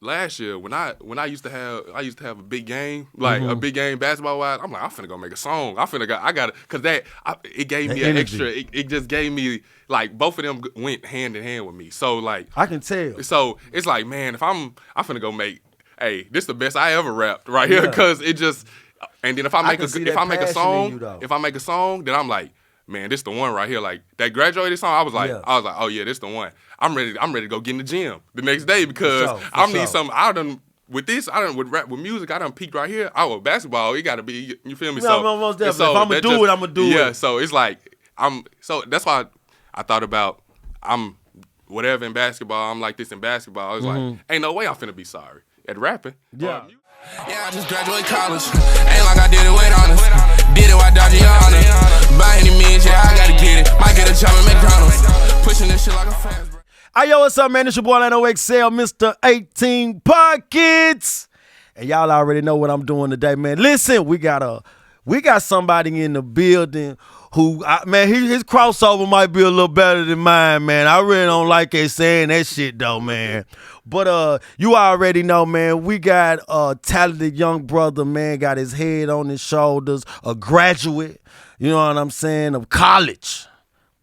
last year when I used to have a big game, like a big game basketball wise. I'm like, I'm finna go make a song. I got it, cause it gave me an extra. It just gave me like both of them went hand in hand with me. So like I can tell. So it's like, man, if I'm finna go make, hey, this the best I ever rapped right here, cause it just. And then if I make a song, then I'm like, man, this the one right here. Like that graduated song, I was like, oh yeah, this the one. I'm ready to go get in the gym the next day because need something. With music, I done peaked right here. With basketball, it gotta be, you feel me? So, most definitely. So if I'm gonna do it, I'm gonna do it. Yeah, so it's like so that's why I thought about whatever in basketball, I'm like this in basketball. It's like, ain't no way I'm finna be sorry at rapping. Yeah. Yeah, I just graduated college. Ain't like I did it, wait on us. Did it while dodging your honor. By any means, yeah, I gotta get it. Might get a job at McDonald's. Pushing this shit like a fast break. Hey, yo, what's up, man? It's your boy, Lano XL, Mr. 18 Pockets. And y'all already know what I'm doing today, man. Listen, we got somebody in the building who, man, his crossover might be a little better than mine, man. I really don't like it saying that shit, though, man. But you already know, man, we got a talented young brother, man, got his head on his shoulders, a graduate, you know what I'm saying, of college.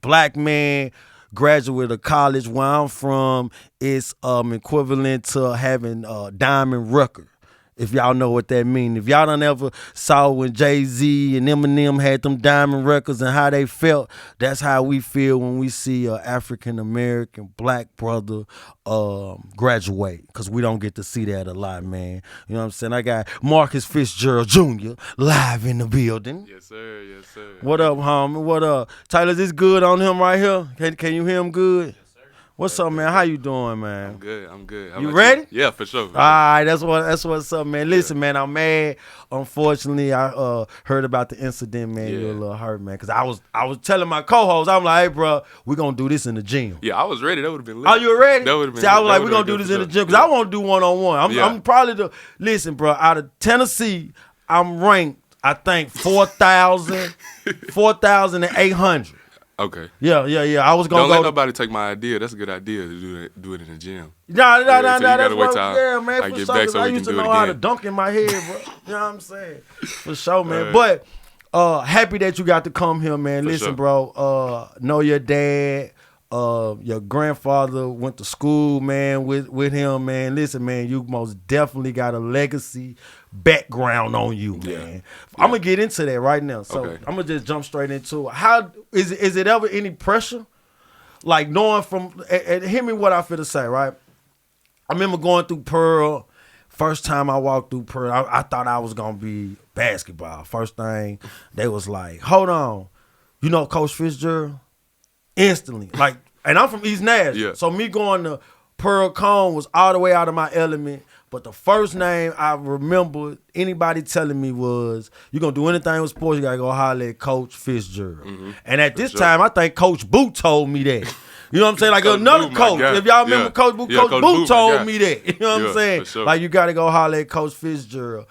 Black man, graduate of college. Where I'm from, it's equivalent to having a diamond record. If y'all know what that means. If y'all done ever saw when Jay-Z and Eminem had them diamond records and how they felt, that's how we feel when we see an African-American black brother graduate, because we don't get to see that a lot, man. You know what I'm saying? I got Marcus Fitzgerald Jr. live in the building. Yes, sir. Yes, sir. What up, homie? What up? Tyler, is this good on him right here? Can you hear him good? What's up, man? How you doing, man? I'm good. How you about ready? You? Yeah, for sure. All right, that's what's up, man. Listen, man, I'm mad. Unfortunately, I heard about the incident, man. You're a little hurt, man, because I was telling my co-host, I'm like, hey, bro, we're gonna do this in the gym. Yeah, I was ready. That would have been lit. Oh, you were ready? That would have been. See, I was like, we're gonna do this in the gym because I want to do one-on-one. I'm probably listen, bro. Out of Tennessee, I'm ranked, I think 4,800. Okay. Yeah. I was gonna Don't let nobody take my idea. That's a good idea to do it in the gym. No. That's what, man. I For get sure, back so I we used can to do it know how to again. dunk in my head, bro. You know what I'm saying? For sure, man. But happy that you got to come here, man. Listen, bro. Know your dad. Your grandfather went to school, man, with him, man. Listen, man, you most definitely got a legacy background on you, man. I'm gonna get into that right now. So I'm gonna just jump straight into it. How is it ever any pressure? Like knowing from and hear me what I feel to say, right? I remember going through Pearl. First time I walked through Pearl, I thought I was gonna be basketball. First thing, they was like, hold on, you know Coach Fitzgerald? Instantly. Like, and I'm from East Nashville. So me going to Pearl Cone was all the way out of my element. But the first name I remember anybody telling me was, you're going to do anything with sports, you got to go holler at Coach Fitzgerald. And at this time, I think Coach Boot told me that. You know what I'm saying? Like Coach another coach. If y'all remember Coach Boot, Coach Boot told me that. You know what I'm saying? Sure. Like you got to go holler at Coach Fitzgerald.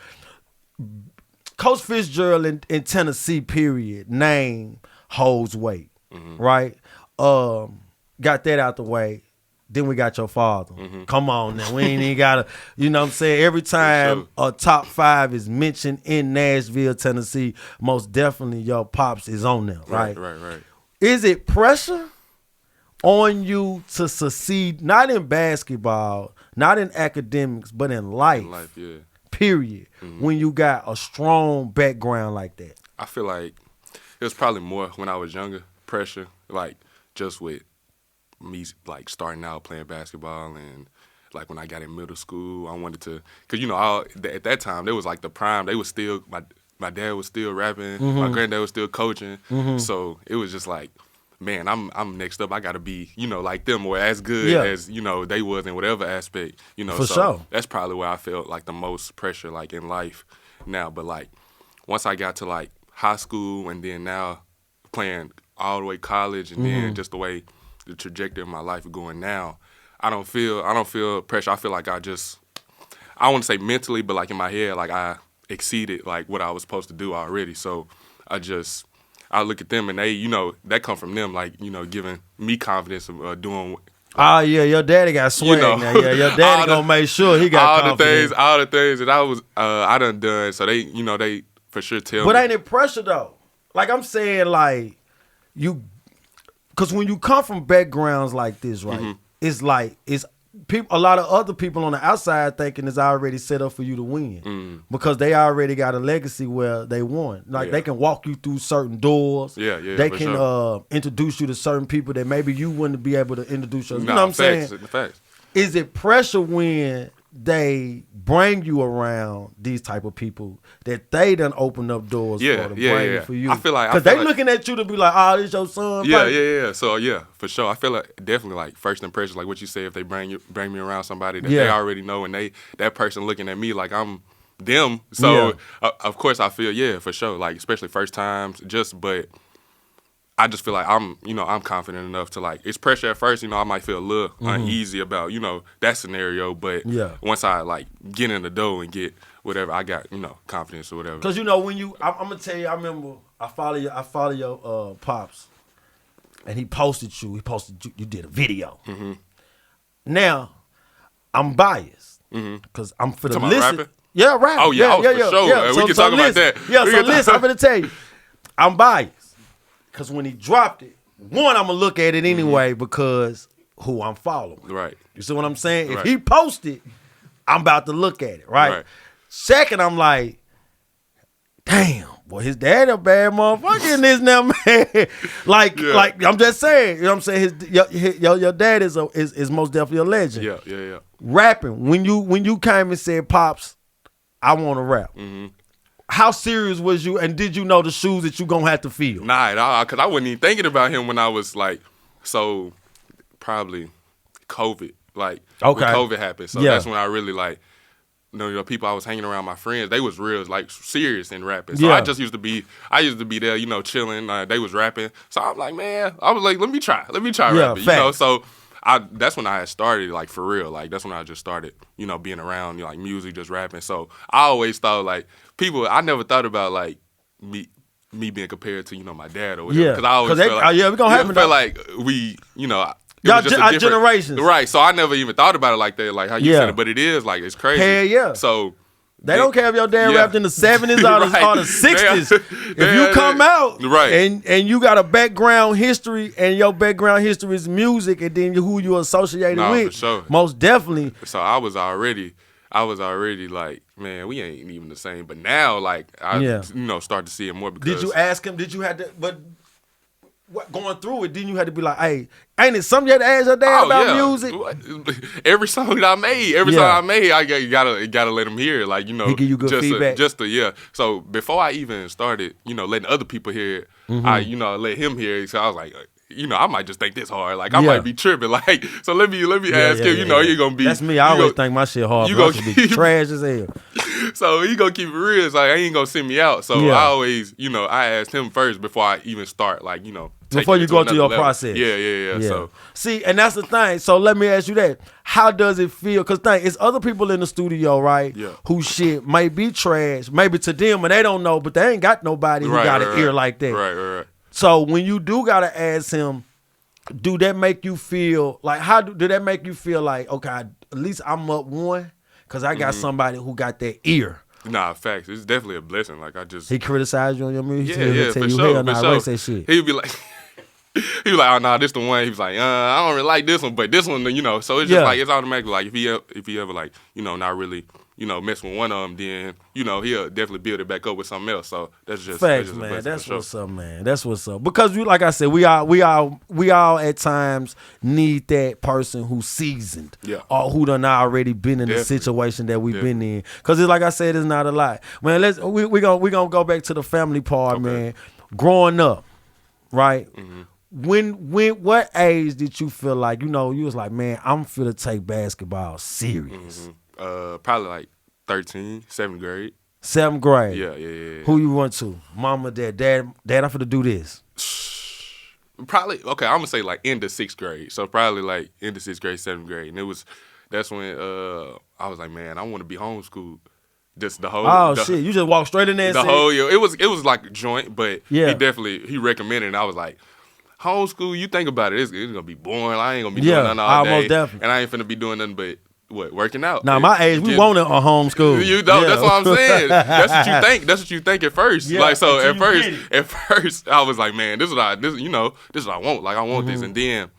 Coach Fitzgerald in Tennessee, period, name holds weight, right? Got that out the way. Then we got your father. Come on now. We ain't even got to, you know what I'm saying? Every time a top 5 is mentioned in Nashville, Tennessee, most definitely your pops is on there, right? Right. Is it pressure on you to succeed, not in basketball, not in academics, but in life, period, when you got a strong background like that? I feel like it was probably more when I was younger, pressure, like just with me like starting out playing basketball, and like when I got in middle school, I wanted to, cause you know at that time they was like the prime. They was still my dad was still rapping, my granddad was still coaching, so it was just like, man, I'm next up. I gotta be like them or as good as they was in whatever aspect, For sure. That's probably where I felt like the most pressure like in life now. But like once I got to like high school and then now playing all the way college and then just the way the trajectory of my life is going now, I don't feel pressure. I feel like I wouldn't say mentally, but like in my head, like I exceeded like what I was supposed to do already. So I look at them and they, that come from them, like, giving me confidence of doing Oh yeah, your daddy got swag now. Yeah, your daddy gonna make sure he got confidence. All the things that I done. So they for sure tell me. But ain't it pressure though? Like I'm saying, like because when you come from backgrounds like this, right? It's like people. A lot of other people on the outside thinking it's already set up for you to win because they already got a legacy where they won. Like they can walk you through certain doors. They can introduce you to certain people that maybe you wouldn't be able to introduce yourself. You know what I'm saying? Facts. Is it pressure when they bring you around these type of people that they done open up doors for you? I feel like because they looking at you to be like, oh, this your son. Yeah. So for sure. I feel like definitely like first impression, like what you say, if they bring me around somebody that they already know and that person looking at me like I'm them. So of course I feel for sure. Like especially first times, but I just feel like I'm confident enough to like, it's pressure at first, I might feel a little uneasy about, that scenario. But once I like get in the door and get whatever, I got, confidence or whatever. Cause when I'm gonna tell you, I remember I follow your pops and he posted you you did a video. Now, I'm biased. Cause I'm for the listen. Rapping? Yeah, rapping. Oh yeah, for sure. Yeah. We can talk about that. Yeah, so listen, I'm gonna tell you, I'm biased. Because when he dropped it, one, I'm going to look at it anyway because who I'm following. Right. You see what I'm saying? Right. If he posted, I'm about to look at it, right? Second, I'm like, damn, boy, his dad a bad motherfucker in this now, man. like I'm just saying, you know what I'm saying? Your dad is most definitely a legend. Yeah. Rapping, when you came and said, Pops, I want to rap. How serious was you, and did you know the shoes that you gonna have to feel? Nah, because I wasn't even thinking about him when I was like, so probably COVID. Like, when COVID happened. So that's when I really like, people I was hanging around, my friends, they was real, like serious in rapping. So I used to be there, chilling. They was rapping. So I'm like, man, I was like, let me try rapping. So that's when I had started, like, for real. Like, that's when I just started, being around, like, music, just rapping. So I always thought, like, I never thought about, like, me being compared to, my dad or whatever. Because I always felt like, we gonna have felt like we, y'all generations. Right. So I never even thought about it like that, like how you said it. But it is, like, it's crazy. Hell yeah. So they don't care if your dad rapped in the 70s or the 60s. If you come out and you got a background history and your background history is music and then who you associated with, for sure. Most definitely. So I was already like, man, we ain't even the same. But now, like, I start to see it more because. Did you ask him? Did you have to? But going through it, then you had to be like, hey, ain't it something you had to ask your dad about music? Every song that I made, I gotta let him hear it. Like, he give you good feedback. So before I even started, letting other people hear it, I let him hear it. So I was like, I might just think this hard. Like, I might be tripping. Like, so let me ask him. You're gonna be. That's me. I always think my shit hard. You gonna be trash as hell. So he gonna keep it real. It's like, I ain't gonna send me out. So I always, I asked him first before I even start. Like, before you go through your process. Yeah. So see, and that's the thing. So let me ask you that: how does it feel? Because it's other people in the studio, right? Yeah. Who shit may be trash, maybe to them, and they don't know, but they ain't got nobody who got an ear like that. Right. So when you do gotta ask him, do that make you feel like? How do that make you feel like? Okay, at least I'm up one because I got somebody who got that ear. Nah, facts. It's definitely a blessing. Like, he criticized you on your music. Yeah, for sure. That shit. He'd be like, oh, nah, this the one. He was like, I don't really like this one, but this one, So it's just like, it's automatically like, if he ever like, not really, mess with one of them, then, he'll definitely build it back up with something else. So that's just facts, man. That's what's up, man. That's what's up. Because like I said, we all at times need that person who's seasoned, or who done already been in the situation that we've been in. Because like I said, it's not a lot. Man, we gonna go back to the family part, man. Growing up, right? When what age did you feel like, you was like, man, I'm finna take basketball serious? Probably like 13, 7th grade. 7th grade? Yeah. Who you went to? Mama, dad, I'm finna do this. Probably, okay, I'm gonna say like end of 6th grade. So probably like end of 6th grade, 7th grade. And that's when I was like, man, I want to be homeschooled. Just the whole. Shit! You just walked straight in there. The whole year. It was like a joint, but he recommended. And I was like, homeschool, you think about it, it's gonna be boring. I ain't gonna be doing nothing all day. Most definitely. And I ain't finna be doing nothing but working out. Now, my age, we wanted a homeschool. You know, that's what I'm saying. That's what you think. That's what you think at first. Yeah, like, so at first, I was like, man, this is what I want. Like, I want this. And then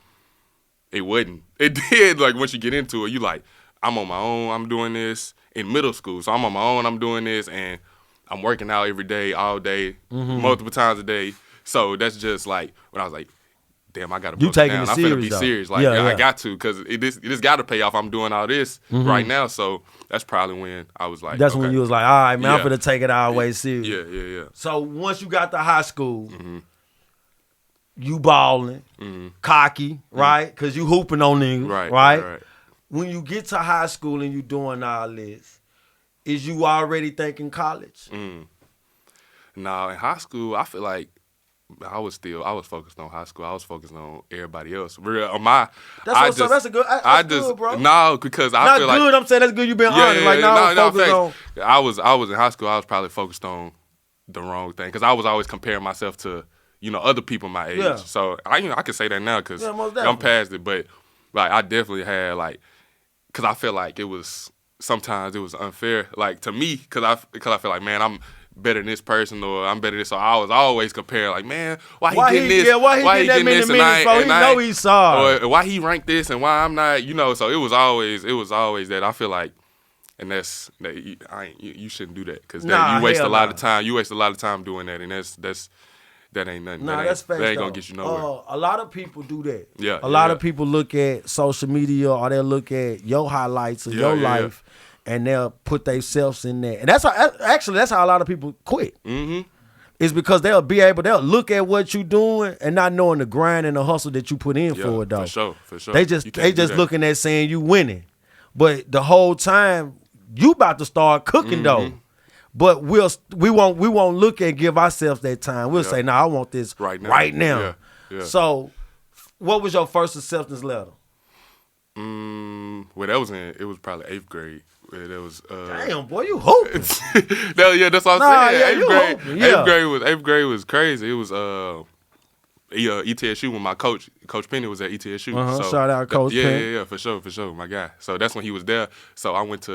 it wasn't. It did. Like, once you get into it, you like, I'm on my own. I'm doing this in middle school. So I'm on my own. I'm doing this. And I'm working out every day, all day, multiple times a day. So that's just like, when I was like, damn, I got to taking down. it I'm serious, finna be though. serious. Like, I got to, because it just got to pay off. I'm doing all this right now. So that's probably when I was like, that's when you was like, all right, man, I'm finna take it all the way serious. Yeah. So once you got to high school, you balling, cocky, right? Because you hooping on niggas, right? When you get to high school and you doing all this, is you already thinking college? No, in high school, I feel like I was focused on high school. I was focused on everybody else. That's a good. That's good, bro. No, because I not feel good. like I'm saying that's good. You been honest. Like I was in high school. I was probably focused on the wrong thing because I was always comparing myself to other people my age. Yeah. So I can say that now because I'm past it. But like I definitely had like because I feel like sometimes it was unfair like to me because I feel like man I'm better than this person or I'm better than this. So I was always comparing like, man, why he getting this? Why he getting this and I know he's sorry. Or why he ranked this and why I'm not, so it was always that. I feel like, and you shouldn't do that because you waste a lot of time. You waste a lot of time doing that and that ain't nothing. That's facts. That ain't gonna get you nowhere. A lot of people do that. Yeah. A lot of people look at social media or they'll look at your highlights of your life. And they'll put themselves in there. And that's how a lot of people quit. Mm-hmm. It's because they'll look at what you're doing and not knowing the grind and the hustle that you put in for it, though. For sure. They just looking at saying you winning. But the whole time, you about to start cooking, though. But we won't look and give ourselves that time. We'll say, I want this right now. Yeah. So, what was your first acceptance letter? Well, it was probably 8th grade. It was damn boy, you hooping. That's what I'm saying. Yeah, 8th grade was crazy. It was ETSU when my Coach Penny was at ETSU. So shout out Coach Penny. Yeah, for sure, my guy. So that's when he was there. So I went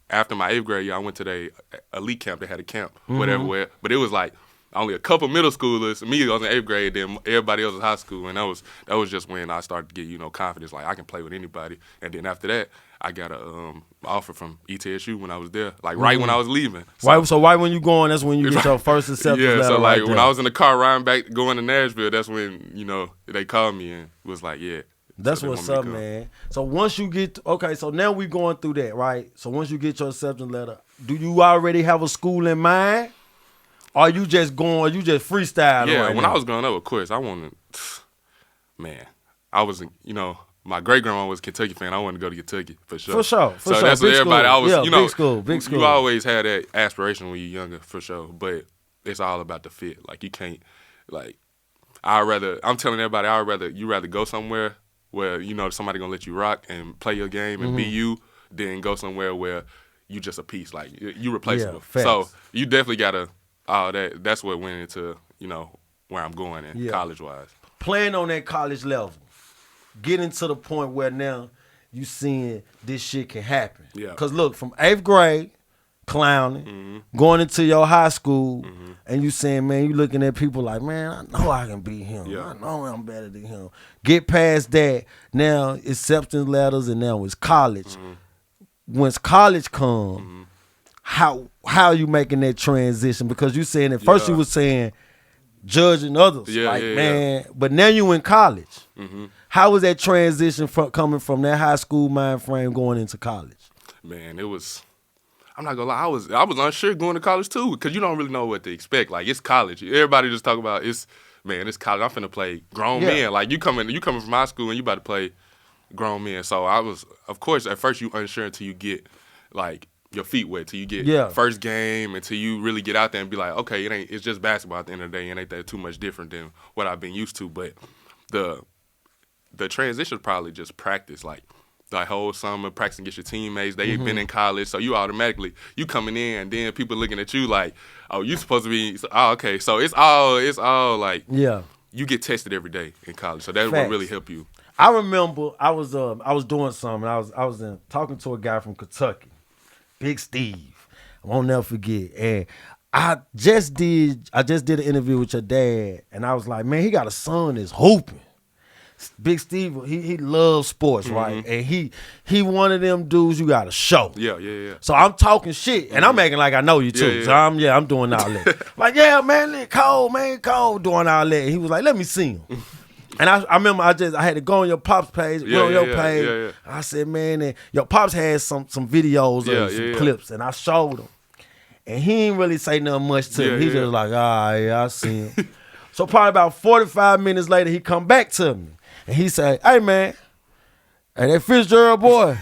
after my 8th grade year, I went to the elite camp. They had a camp, whatever. But it was like only a couple middle schoolers. Me, I was in 8th grade. Then everybody else was high school, and that was just when I started to get confidence. Like I can play with anybody. And then after that, I got a offer from ETSU when I was there, like right when I was leaving. So right when you going, that's when you get your first acceptance letter. Yeah, so like when there. I was in the car riding back going to Nashville, that's when they called me and was like, yeah. That's what's up, man. So once you get so now we going through that, right? So once you get your acceptance letter, do you already have a school in mind? Or you just freestyling? Yeah, right when now? I was growing up, of course, I wanted, man, I was, my great grandma was a Kentucky fan. I wanted to go to Kentucky for sure. So that's what everybody. I was, big school. You always had that aspiration when you're younger, for sure. But it's all about the fit. Like you can't, like, I'm telling everybody, you rather go somewhere where somebody gonna let you rock and play your game and be you, than go somewhere where you just a piece. Like you replaceable. So you definitely gotta. That's what went into where I'm going in college wise. Playing on that college level. Getting to the point where now you seeing this shit can happen. Yeah. Because look, from 8th grade, clowning, going into your high school, and you saying, man, you looking at people like, man, I know I can beat him. Yeah. I know I'm better than him. Get past that. Now, acceptance letters, and now it's college. Once college comes, how are you making that transition? Because you saying at first you was saying judging others. Man, but now you in college. How was that transition coming from that high school mind frame going into college? Man, it was. I'm not gonna lie. I was unsure going to college too because you don't really know what to expect. Like it's college. Everybody just talk about it's college. I'm finna play grown men. Like you coming from high school and you about to play grown men. So I was, of course, at first you unsure until you get like your feet wet, till you get first game, until you really get out there and be like, okay, it's just basketball at the end of the day. It ain't that too much different than what I've been used to. But the transition is probably just practice, like the whole summer practicing against your teammates. They've been in college, so you automatically you coming in, and then people looking at you like, oh, you supposed to be. Oh, okay, so it's all like you get tested every day in college, so that will really help you. I remember I was doing something. I was talking to a guy from Kentucky, Big Steve. I won't never forget. And I just did an interview with your dad, and I was like, man, he got a son that's hooping. Big Steve, he loves sports, right? And he one of them dudes you got to show. Yeah. So I'm talking shit, and I'm acting like I know you too. Yeah. So I'm doing all that. Like, yeah, man, cold, doing all that. And he was like, let me see him. And I remember I had to go on your Pops page, page. Yeah. I said, man, and your Pops had some videos or some clips, and I showed him. And he ain't really say nothing much to me. He just like, I see him. So probably about 45 minutes later, he come back to me. And he said, hey, man, that Fitzgerald boy,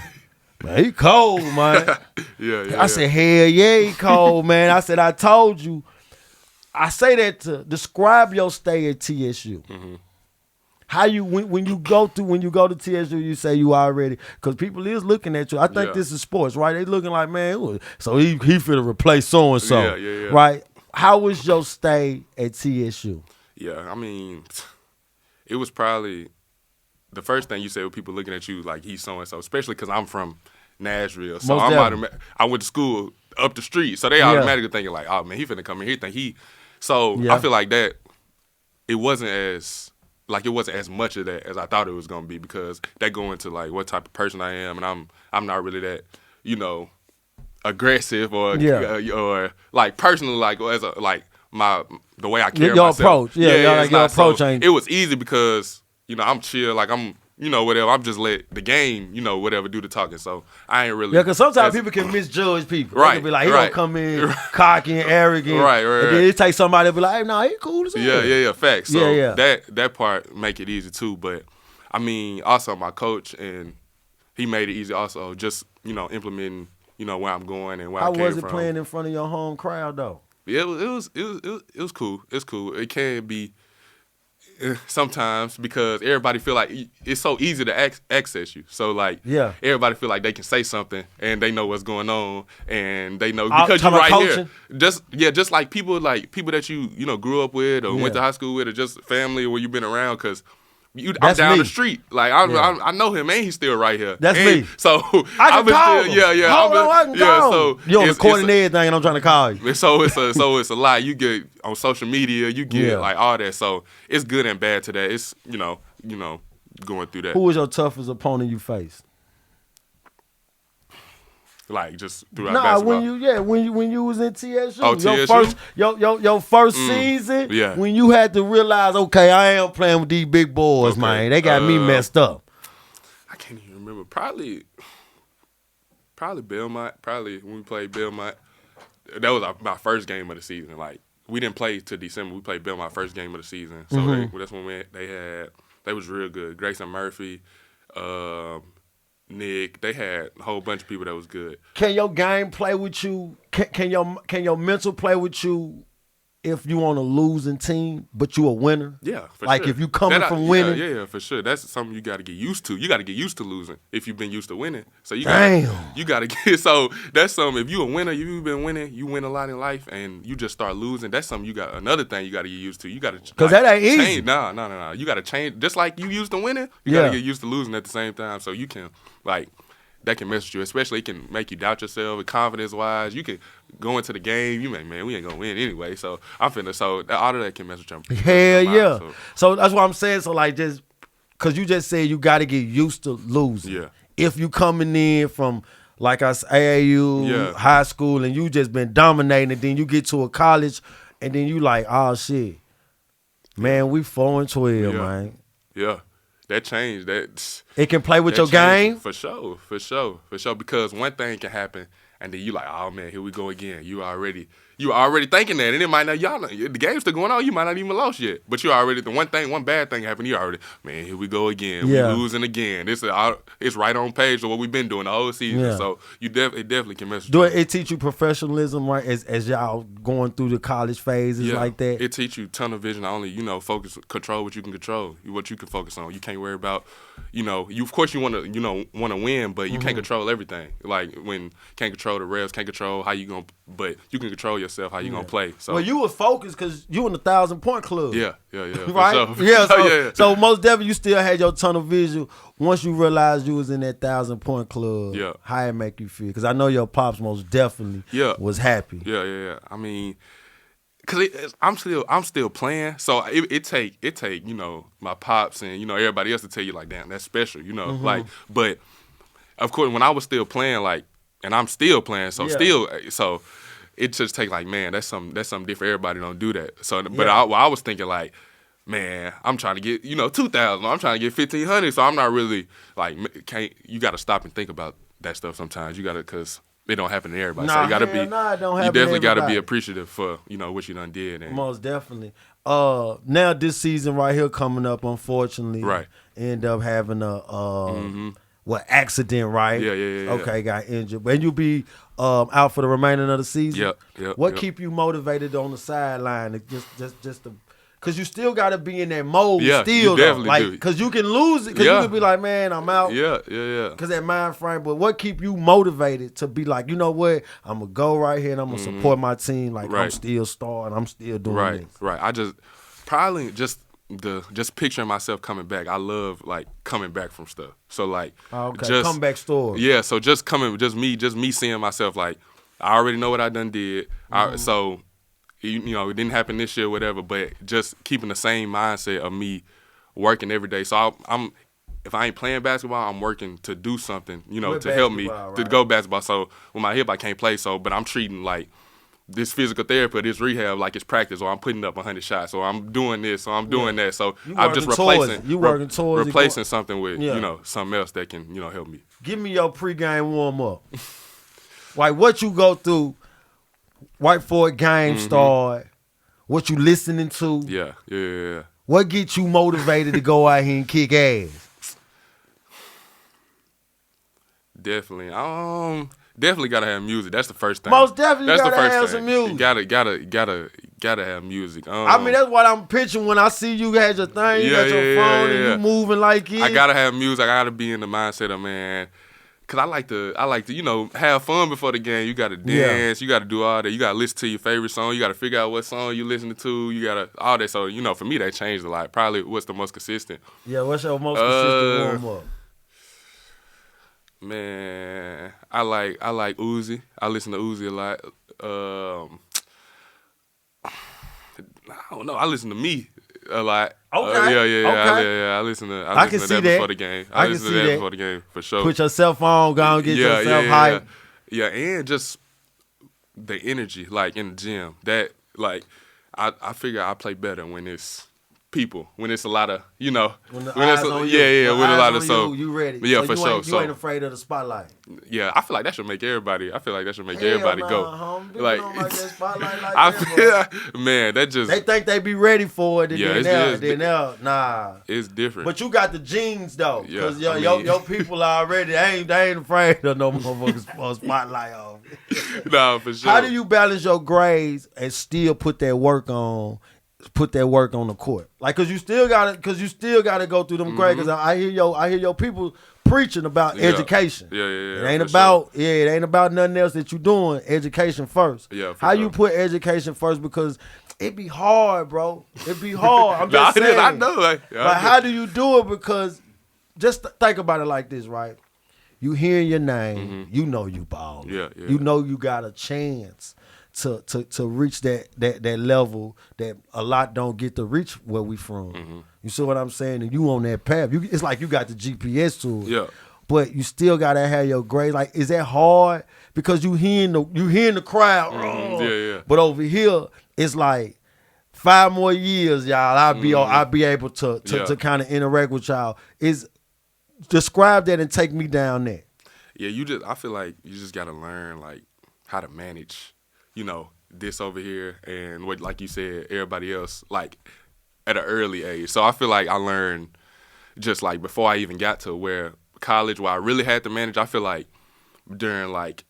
man, he cold, man. I said, hell yeah, he cold, man. I said, I told you. I say that to describe your stay at TSU. How you when you go to TSU, you say you already, because people is looking at you. I think this is sports, right? They looking like, man, so he finna replace so and so, right? How was your stay at TSU? Yeah, I mean, it was probably the first thing you say with people looking at you like he's so and so, especially because I'm from Nashville, so I went to school up the street, so they automatically thinking like, oh man, he finna come in here. I feel like that it wasn't as much of that as I thought it was gonna be, because that go into like what type of person I am, and I'm not really that, aggressive or like personally, like as a like the way I carry your myself. Approach, your approach ain't. It was easy because I'm chill, like I'm whatever. I'm just let the game whatever do the talking. So I ain't really because sometimes people can misjudge people. Right, they can be like, he don't come in cocky and arrogant. Right. And then it takes somebody to be like, hey, nah, he cool as hell. Yeah. Facts. So that part make it easy too. But I mean, also my coach, and he made it easy also. Just implementing where I'm going and where I came from. How was it playing in front of your home crowd though? Yeah, it was cool. It's cool. It can be sometimes because everybody feel like it's so easy to access you. So like, everybody feel like they can say something and they know what's going on and they know because you're right here. Just like people that you grew up with or went to high school with or just family or where you've been around, because I'm down the street. Like I know him, and he's still right here. That's me. So I can call him. I can call him. So you're recording everything, and I'm trying to call you. So it's a lot. You get on social media, you get like all that. So it's good and bad to that. It's going through that. Who was your toughest opponent you faced? Like just throughout basketball. when you was in TSU. Oh, TSU? Your first season, when you had to realize, okay, I am playing with these big boys, man. They got me messed up. I can't even remember. Probably Belmont. Probably when we played Belmont. That was my first game of the season. Like we didn't play till December. We played Belmont first game of the season. So that's when they was real good. Grayson Murphy, Nick, they had a whole bunch of people that was good. Can your game play with you? Can your mental play with you if you on a losing team, but you a winner? Yeah, for like sure. if you coming from winning? Yeah, for sure. That's something you got to get used to. You got to get used to losing if you've been used to winning. So you got to get. So that's something. If you a winner, you've been winning. You win a lot in life, and you just start losing. That's something another thing you got to get used to. You got to because that ain't change. easy. No. You got to change. Just like you used to winning, you got to get used to losing at the same time. So you can that can mess with you, especially it can make you doubt yourself, confidence-wise. You can go into the game, you man, we ain't going to win anyway. So all of that can mess with your mind. Hell yeah. So that's what I'm saying. So like just, because you just said you got to get used to losing. Yeah. If you coming in from, like I said, AAU, high school, and you just been dominating, and then you get to a college, and then you like, oh shit, man, we 4-12, man. Yeah. That changed. It can play with your game? For sure. Because one thing can happen, and then you like, oh man, here we go again. You already thinking that, and it might not. The game's still going on. You might not even lost yet, but you already one bad thing happened. You already, man, here we go again. We losing again. It's right on page of what we've been doing the whole season. Yeah. So it definitely can mess with you. Do it teach you professionalism, right? As y'all going through the college phases like that? It teach you tunnel vision. Only focus, control what you can control, what you can focus on. You can't worry about of course you want to win, but you can't control everything. Like when can't control the refs, can't control how you gonna, but you can control yourself how you gonna play. So well, you were focused because you in the 1,000-point club. Yeah. Right? For sure. Yeah. So most definitely you still had your tunnel vision once you realized you was in that 1,000-point club. Yeah. How it make you feel? Because I know your pops most definitely was happy. Yeah. I mean, cause I'm still playing, so it take my pops and everybody else to tell you like, damn, that's special, like. But of course, when I was still playing, like, and I'm still playing, so it just take like, man, that's something different. Everybody don't do that. So, but I was thinking like, man, I'm trying to get 2,000. I'm trying to get 1,500. So I'm not really like, you got to stop and think about that stuff sometimes. You got to, cause it don't happen to everybody. So you got to be. It don't happen you definitely got to be appreciative for what you done did. And most definitely. Now this season right here coming up, unfortunately, right, end up having a accident, right? Yeah. Okay, got injured, and you'll be out for the remainder of the season. Yep. What keep you motivated on the sideline? Just to. Cause you still gotta be in that mode, still you definitely do. Cause you can lose it. Cause you can be like, man, I'm out. Yeah. Cause that mind frame. But what keep you motivated to be like, you know what? I'm gonna go right here and I'm gonna support my team. Like I'm still starting. I'm still doing this. Right. I just probably just picturing myself coming back. I love like coming back from stuff. So like, comeback story. Yeah. So just me seeing myself like, I already know what I done did. So. It didn't happen this year, whatever. But just keeping the same mindset of me working every day. So I'm if I ain't playing basketball, I'm working to do something, to help me to go basketball. So with my hip, I can't play. So, but I'm treating like this physical therapy, this rehab, like it's practice, or I'm putting up 100 shots, or I'm doing this, or I'm doing that. So I'm just replacing something with something else that can help me. Give me your pregame warm up. Like what you go through. Right before a game start, what you listening to? Yeah. What gets you motivated to go out here and kick ass? Definitely. Definitely gotta have music. That's the first thing. Most definitely gotta have some music. Gotta have music. I mean, that's what I'm picturing when I see you had your thing, you got your phone, and you moving like it. I gotta have music. I gotta be in the mindset of, man. Cause I like to, have fun before the game. You gotta dance, you gotta do all that. You gotta listen to your favorite song. You gotta figure out what song you listening to. You gotta all that. So for me that changed a lot. Probably what's the most consistent. Yeah, what's your most consistent warm up? Man, I like Uzi. I listen to Uzi a lot. I don't know. I listen to me a lot. Okay. I listen to that before the game. I listen to that before the game for sure. Put your cell phone, go and get yourself hyped. Yeah, and just the energy, like in the gym. That like I figure I play better when it's people, when it's a lot of when the eyes on you. With a lot of you ready. Yeah, so for sure. You ain't afraid of the spotlight. Yeah, I feel like that should make everybody. Everybody go. Homie. Like that spotlight like I that, feel, man, that just they think they be ready for it. Nah, it's different. But you got the genes though, because your people already they ain't afraid of no motherfuckers spotlight on. Nah, for sure. How do you balance your grades and still put that work on? Put that work on the court, like, cause you still gotta go through them grades. Cause I hear your people preaching about education. Yeah. It ain't about nothing else that you doing. Education first. Yeah. How you put education first? Because it be hard, bro. It be hard. I'm just saying. I know. Like how do you do it? Because just think about it like this, right? You hear your name, you know you ballin'. Yeah. You know you got a chance to reach that level that a lot don't get to reach where we from. You see what I'm saying? And you on that path. It's like you got the GPS tool. Yeah. But you still gotta have your grade. Like, is that hard? Because you hearing the crowd. Yeah. But over here, it's like 5 more years, y'all. I'll be able to kind of interact with y'all. Describe that and take me down there. Yeah, I feel like you just gotta learn like how to manage, this over here and what, like you said, everybody else, like at an early age. So I feel like I learned just like before I even got to where college, where I really had to manage. I feel like during like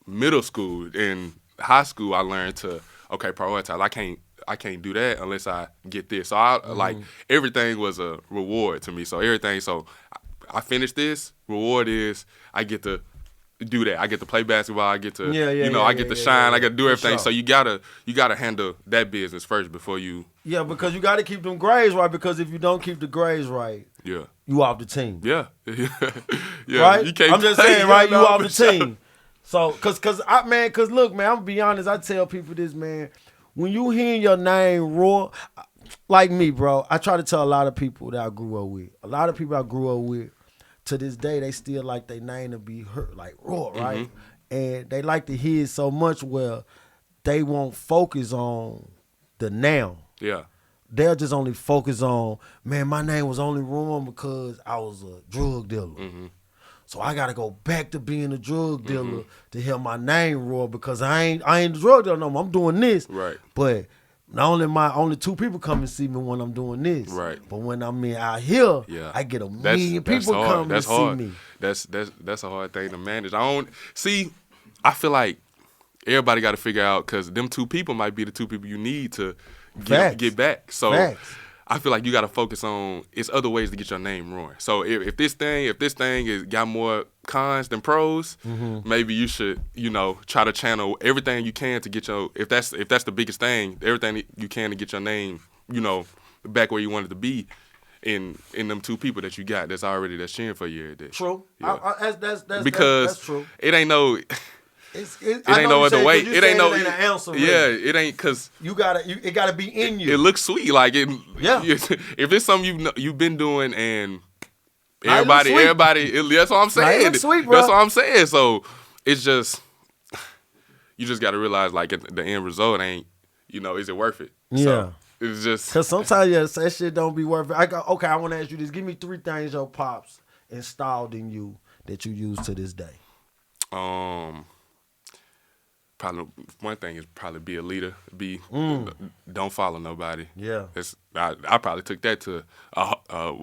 middle school and high school, I learned to prioritize. I can't do that unless I get this. So I like everything was a reward to me. So everything. So I finish this, reward is I get to do that. I get to play basketball. I get to, I get to shine. I got to do everything. Sure. So you gotta handle that business first before you. Yeah, because you got to keep them grades right. Because if you don't keep the grades right, you off the team. Yeah, yeah. Right. You can't I'm just play, saying, right? You off the sure. team. So, cause look, man, I'm gonna be honest. I tell people this, man. When you hear your name roar, like me, bro, I try to tell a lot of people that I grew up with. A lot of people I grew up with, to this day, they still like their name to be heard, like roar, right? And they like to hear it so much where they won't focus on the now. Yeah. They'll just only focus on, man, my name was only roaring because I was a drug dealer. So I gotta go back to being a drug dealer to hear my name roar because I ain't a drug dealer no more. I'm doing this. Right. But only 2 people come and see me when I'm doing this. Right. But when I'm out here, I get a million people come and see me. That's a hard thing to manage. I feel like everybody got to figure out because them 2 people might be the 2 people you need to get back. So Facts. I feel like you got to focus on it's other ways to get your name roaring. So if this thing is got more cons than pros, maybe you should try to channel everything you can to get your if that's the biggest thing, everything you can to get your name back where you want it to be in them 2 people that you got that's cheering for you every day. True. Yeah. That's true. It ain't no. It ain't no other way. It ain't no. It ain't an answer. Really. Yeah, it ain't because it gotta be in you. It looks sweet, like it. Yeah. If it's something you've been doing and everybody, that's what I'm saying. It looks sweet, bro. That's what I'm saying. So it's just you just got to realize like the end result ain't is it worth it? Yeah. So it's just because sometimes that shit don't be worth it. I want to ask you this. Give me 3 things your pops installed in you that you use to this day. Probably one thing is probably be a leader. Don't follow nobody. Yeah, I probably took that to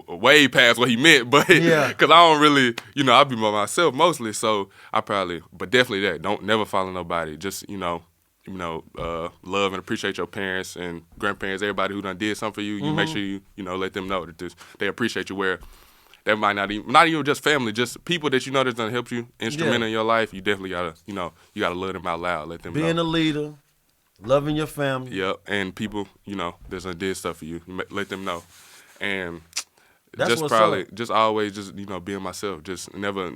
way past what he meant, but yeah, because I don't really, I be by myself mostly. So but definitely that. Don't never follow nobody. Just love and appreciate your parents and grandparents, everybody who done did something for you. You make sure you let them know that they appreciate you. Where that might not even just family, just people that that's gonna help you, instrumental in your life. You definitely gotta, you gotta love them out loud, let them know. Being a leader, loving your family. Yep, and people, that's done did stuff for you. Let them know, and that's just probably, just always, just being myself. Just never.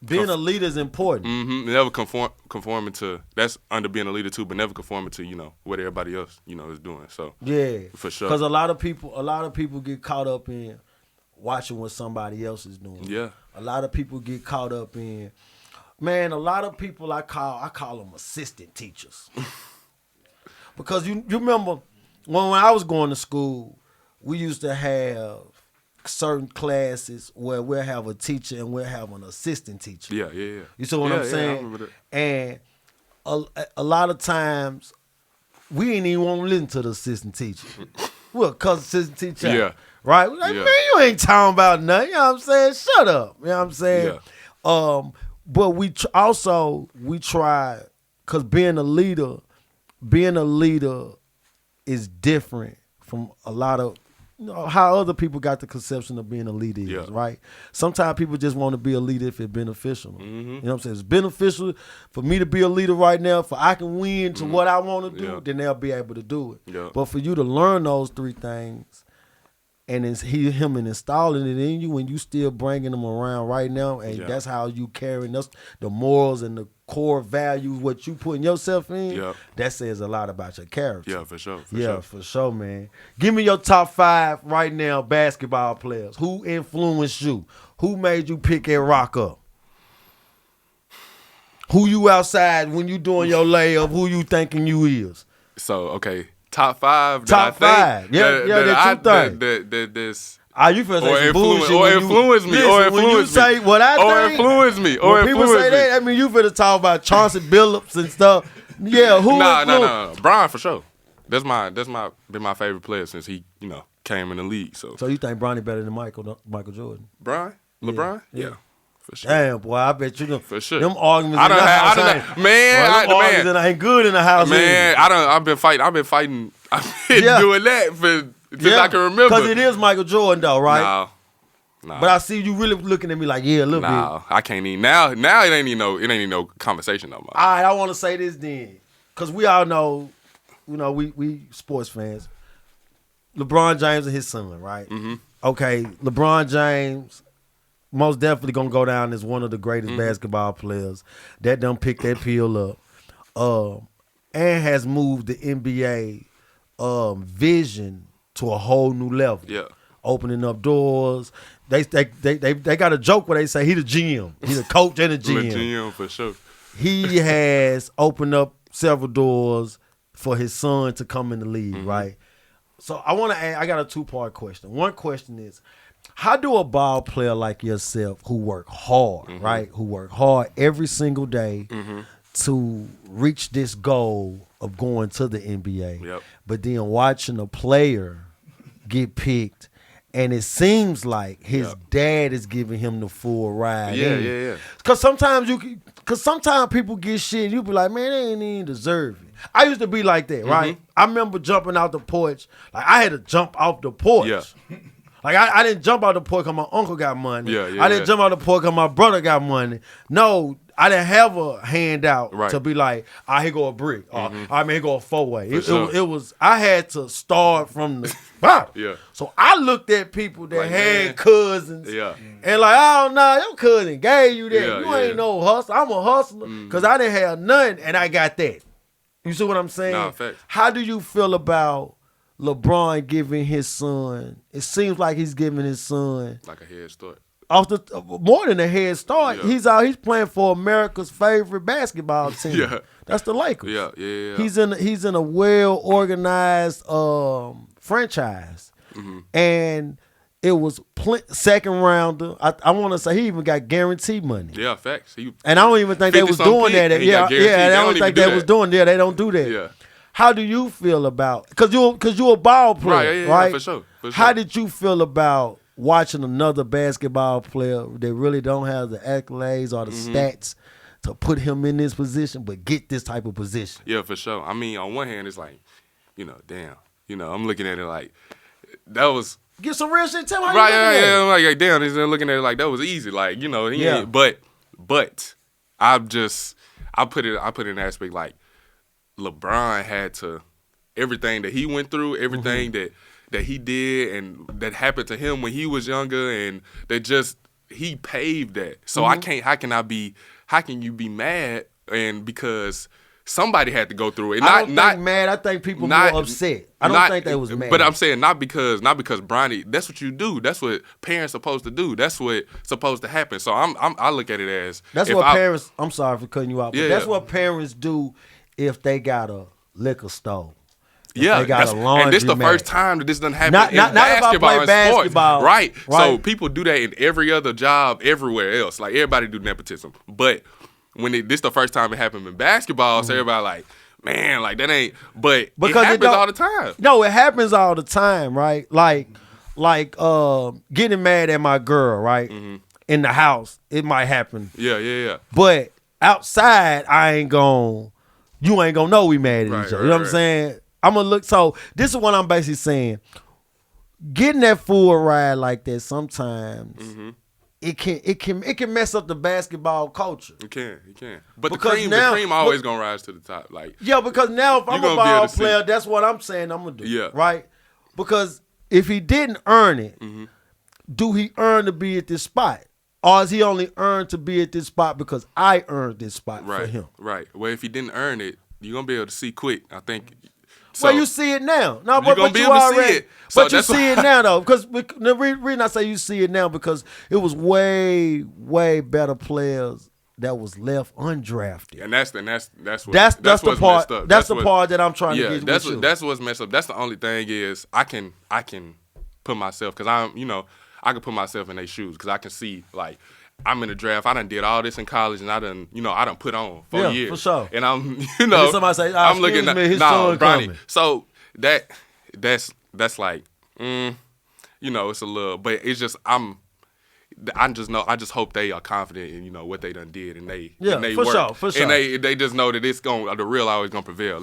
Being a leader is important. Never conforming to that's under being a leader too, but never conforming to what everybody else is doing. So yeah, for sure. Because a lot of people get caught up in watching what somebody else is doing. Yeah. A lot of people get caught up in, man, a lot of people I call them assistant teachers. Because you remember when I was going to school, we used to have certain classes where we'll have a teacher and we'll have an assistant teacher. Yeah. You see what I'm saying? I remember that. And a lot of times we ain't even want to listen to the assistant teacher. Well, because assistant teacher. Yeah. Right? Like, man, you ain't talking about nothing. You know what I'm saying? Shut up. You know what I'm saying? Yeah. But we try, because being a leader is different from a lot of, how other people got the conception of being a leader right? Sometimes people just want to be a leader if it's beneficial. You know what I'm saying? It's beneficial for me to be a leader right now, for I can win to what I want to do, then they'll be able to do it. Yeah. But for you to learn those 3 things, and it's him and installing it in you, and you still bringing them around right now, and that's how you carrying us the morals and the core values, what you putting yourself in. That says a lot about your character. Yeah, for sure. For sure, man. Give me your top 5 right now, basketball players. Who influenced you? Who made you pick at Rock Up? Who you outside when you doing your layup? Who you thinking you is? So okay. Top 5. Top 5. Yeah, This. You feel say some bullshit. Or influence me. Or influence when you me. say what I think. Or influence me. Or when people say that, I mean you finna talk about Chauncey Billups and stuff. Yeah, who? No. Brian for sure. That's been my favorite player since he came in the league. So you think Bronny better than Michael Jordan? Brian? LeBron? Yeah. For sure. Damn, boy, I bet you know. For sure. Them arguments in the house ain't good in the house. Man, I've been fighting. I've been doing that since I can remember. Because it is Michael Jordan, though, right? No. Nah. But I see you really looking at me like, yeah, a little bit. Nah, I can't even. Now it ain't even no conversation no more. All right, I want to say this then. Because we all know, we sports fans. LeBron James and his son, right? Mm-hmm. Okay, LeBron James most definitely going to go down as one of the greatest basketball players that done picked that pill up. And has moved the NBA vision to a whole new level. Yeah. Opening up doors. They got a joke where they say he the GM. He's a coach and a GM. The GM for sure. He has opened up several doors for his son to come in the league, right? So I got a 2-part question. One question is, how do a ball player like yourself who work hard, right? Who work hard every single day to reach this goal of going to the NBA, but then watching a player get picked, and it seems like his dad is giving him the full ride. Yeah. Cause sometimes people get shit, and you be like, man, they ain't even deserve it. I used to be like that, right? I remember jumping out the porch. Like I had to jump off the porch. Yeah. Like I didn't jump out the porch because my uncle got money. Yeah, I didn't jump out the porch because my brother got money. No, I didn't have a handout to be like, here go a brick. Or here go a 4-way. It was I had to start from the bottom. Yeah. So I looked at people that had cousins. Yeah. And like, oh no, your cousin gave you that. Yeah, you ain't no hustler. I'm a hustler because I didn't have nothing and I got that. You see what I'm saying? Nah, facts. How do you feel about LeBron giving his son? It seems like he's giving his son like a head start. More than a head start. Yeah. He's playing for America's favorite basketball team. Yeah. That's the Lakers. Yeah. He's in a well organized franchise, and it was second rounder. I want to say he even got guaranteed money. Yeah, facts. And I don't even think they was doing that. I don't think they was doing that. They don't do that. Yeah. How do you feel about? Because you're a ball player, right? For sure. How did you feel about watching another basketball player that really don't have the accolades or the stats to put him in this position, but get this type of position? Yeah, for sure. I mean, on one hand, it's like, damn. I'm looking at it like that was. Get some real shit. Tell me how right, you looking at it. I'm like, damn, he's looking at it like that was easy. Like, he ain't, but I put it in aspect like LeBron had to, everything that he went through, everything that he did and that happened to him when he was younger, and he paved that. So how can you be mad? And because somebody had to go through it. I don't think mad. I think people more upset. I don't think they was mad. But I'm saying not because Bronny. That's what you do. That's what parents supposed to do. That's what supposed to happen. So I look at it as parents. I'm sorry for cutting you out. But that's what parents do if they got a liquor store. They got a laundry and this is the first time that this doesn't happen in basketball and sports. Right. So people do that in every other job everywhere else. Like everybody do nepotism, but when this the first time it happened in basketball, so everybody like, man, like that ain't. But because it happens all the time. No, it happens all the time, right? Like getting mad at my girl, right? In the house, it might happen. Yeah. But outside, you ain't gonna know we mad at each other. You know what I'm saying? I'm gonna look. So this is what I'm basically saying. Getting that full ride like that sometimes. It can mess up the basketball culture. It can. But the cream always gonna rise to the top. Like because now if I'm a ball player, that's what I'm saying I'm gonna do. Yeah. Right? Because if he didn't earn it, do he earn to be at this spot? Or is he only earned to be at this spot because I earned this spot for him? Right. Well, if he didn't earn it, you're gonna be able to see quick, I think. So, well, you see it now. No, but you already see it. So but you see it now, though. Because the reason I say you see it now, because it was way, way better players that was left undrafted. And that's what's the part. Messed up. That's the part that I'm trying to get with you. That's what's messed up. That's the only thing is I can put myself, because I can put myself in their shoes, because I can see, like, I'm in the draft. I done did all this in college, and I done put on 4 years. For sure. And I'm, somebody say, I'm looking at son Bronny. coming. So that's like, it's a little, but it's just I just hope they are confident in what they done did and they for sure. And they just know that the real always gonna prevail.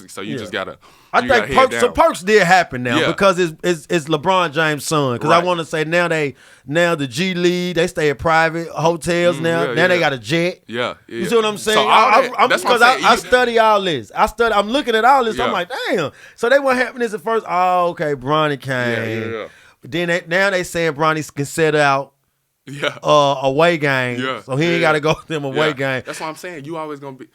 So you just gotta. I think Perks did happen now because it's LeBron James' son. Because I want to say now the G League, they stay at private hotels now. Now they got a jet. Yeah. You see what I'm saying? So because I study all this. I'm looking at all this. Yeah. I'm like, damn. So they weren't having this at first. Oh, okay, Bronny came. Yeah. But then now they saying Bronny can set out. Yeah. Away game. So he ain't got to go to them away game. That's what I'm saying. You always gonna be.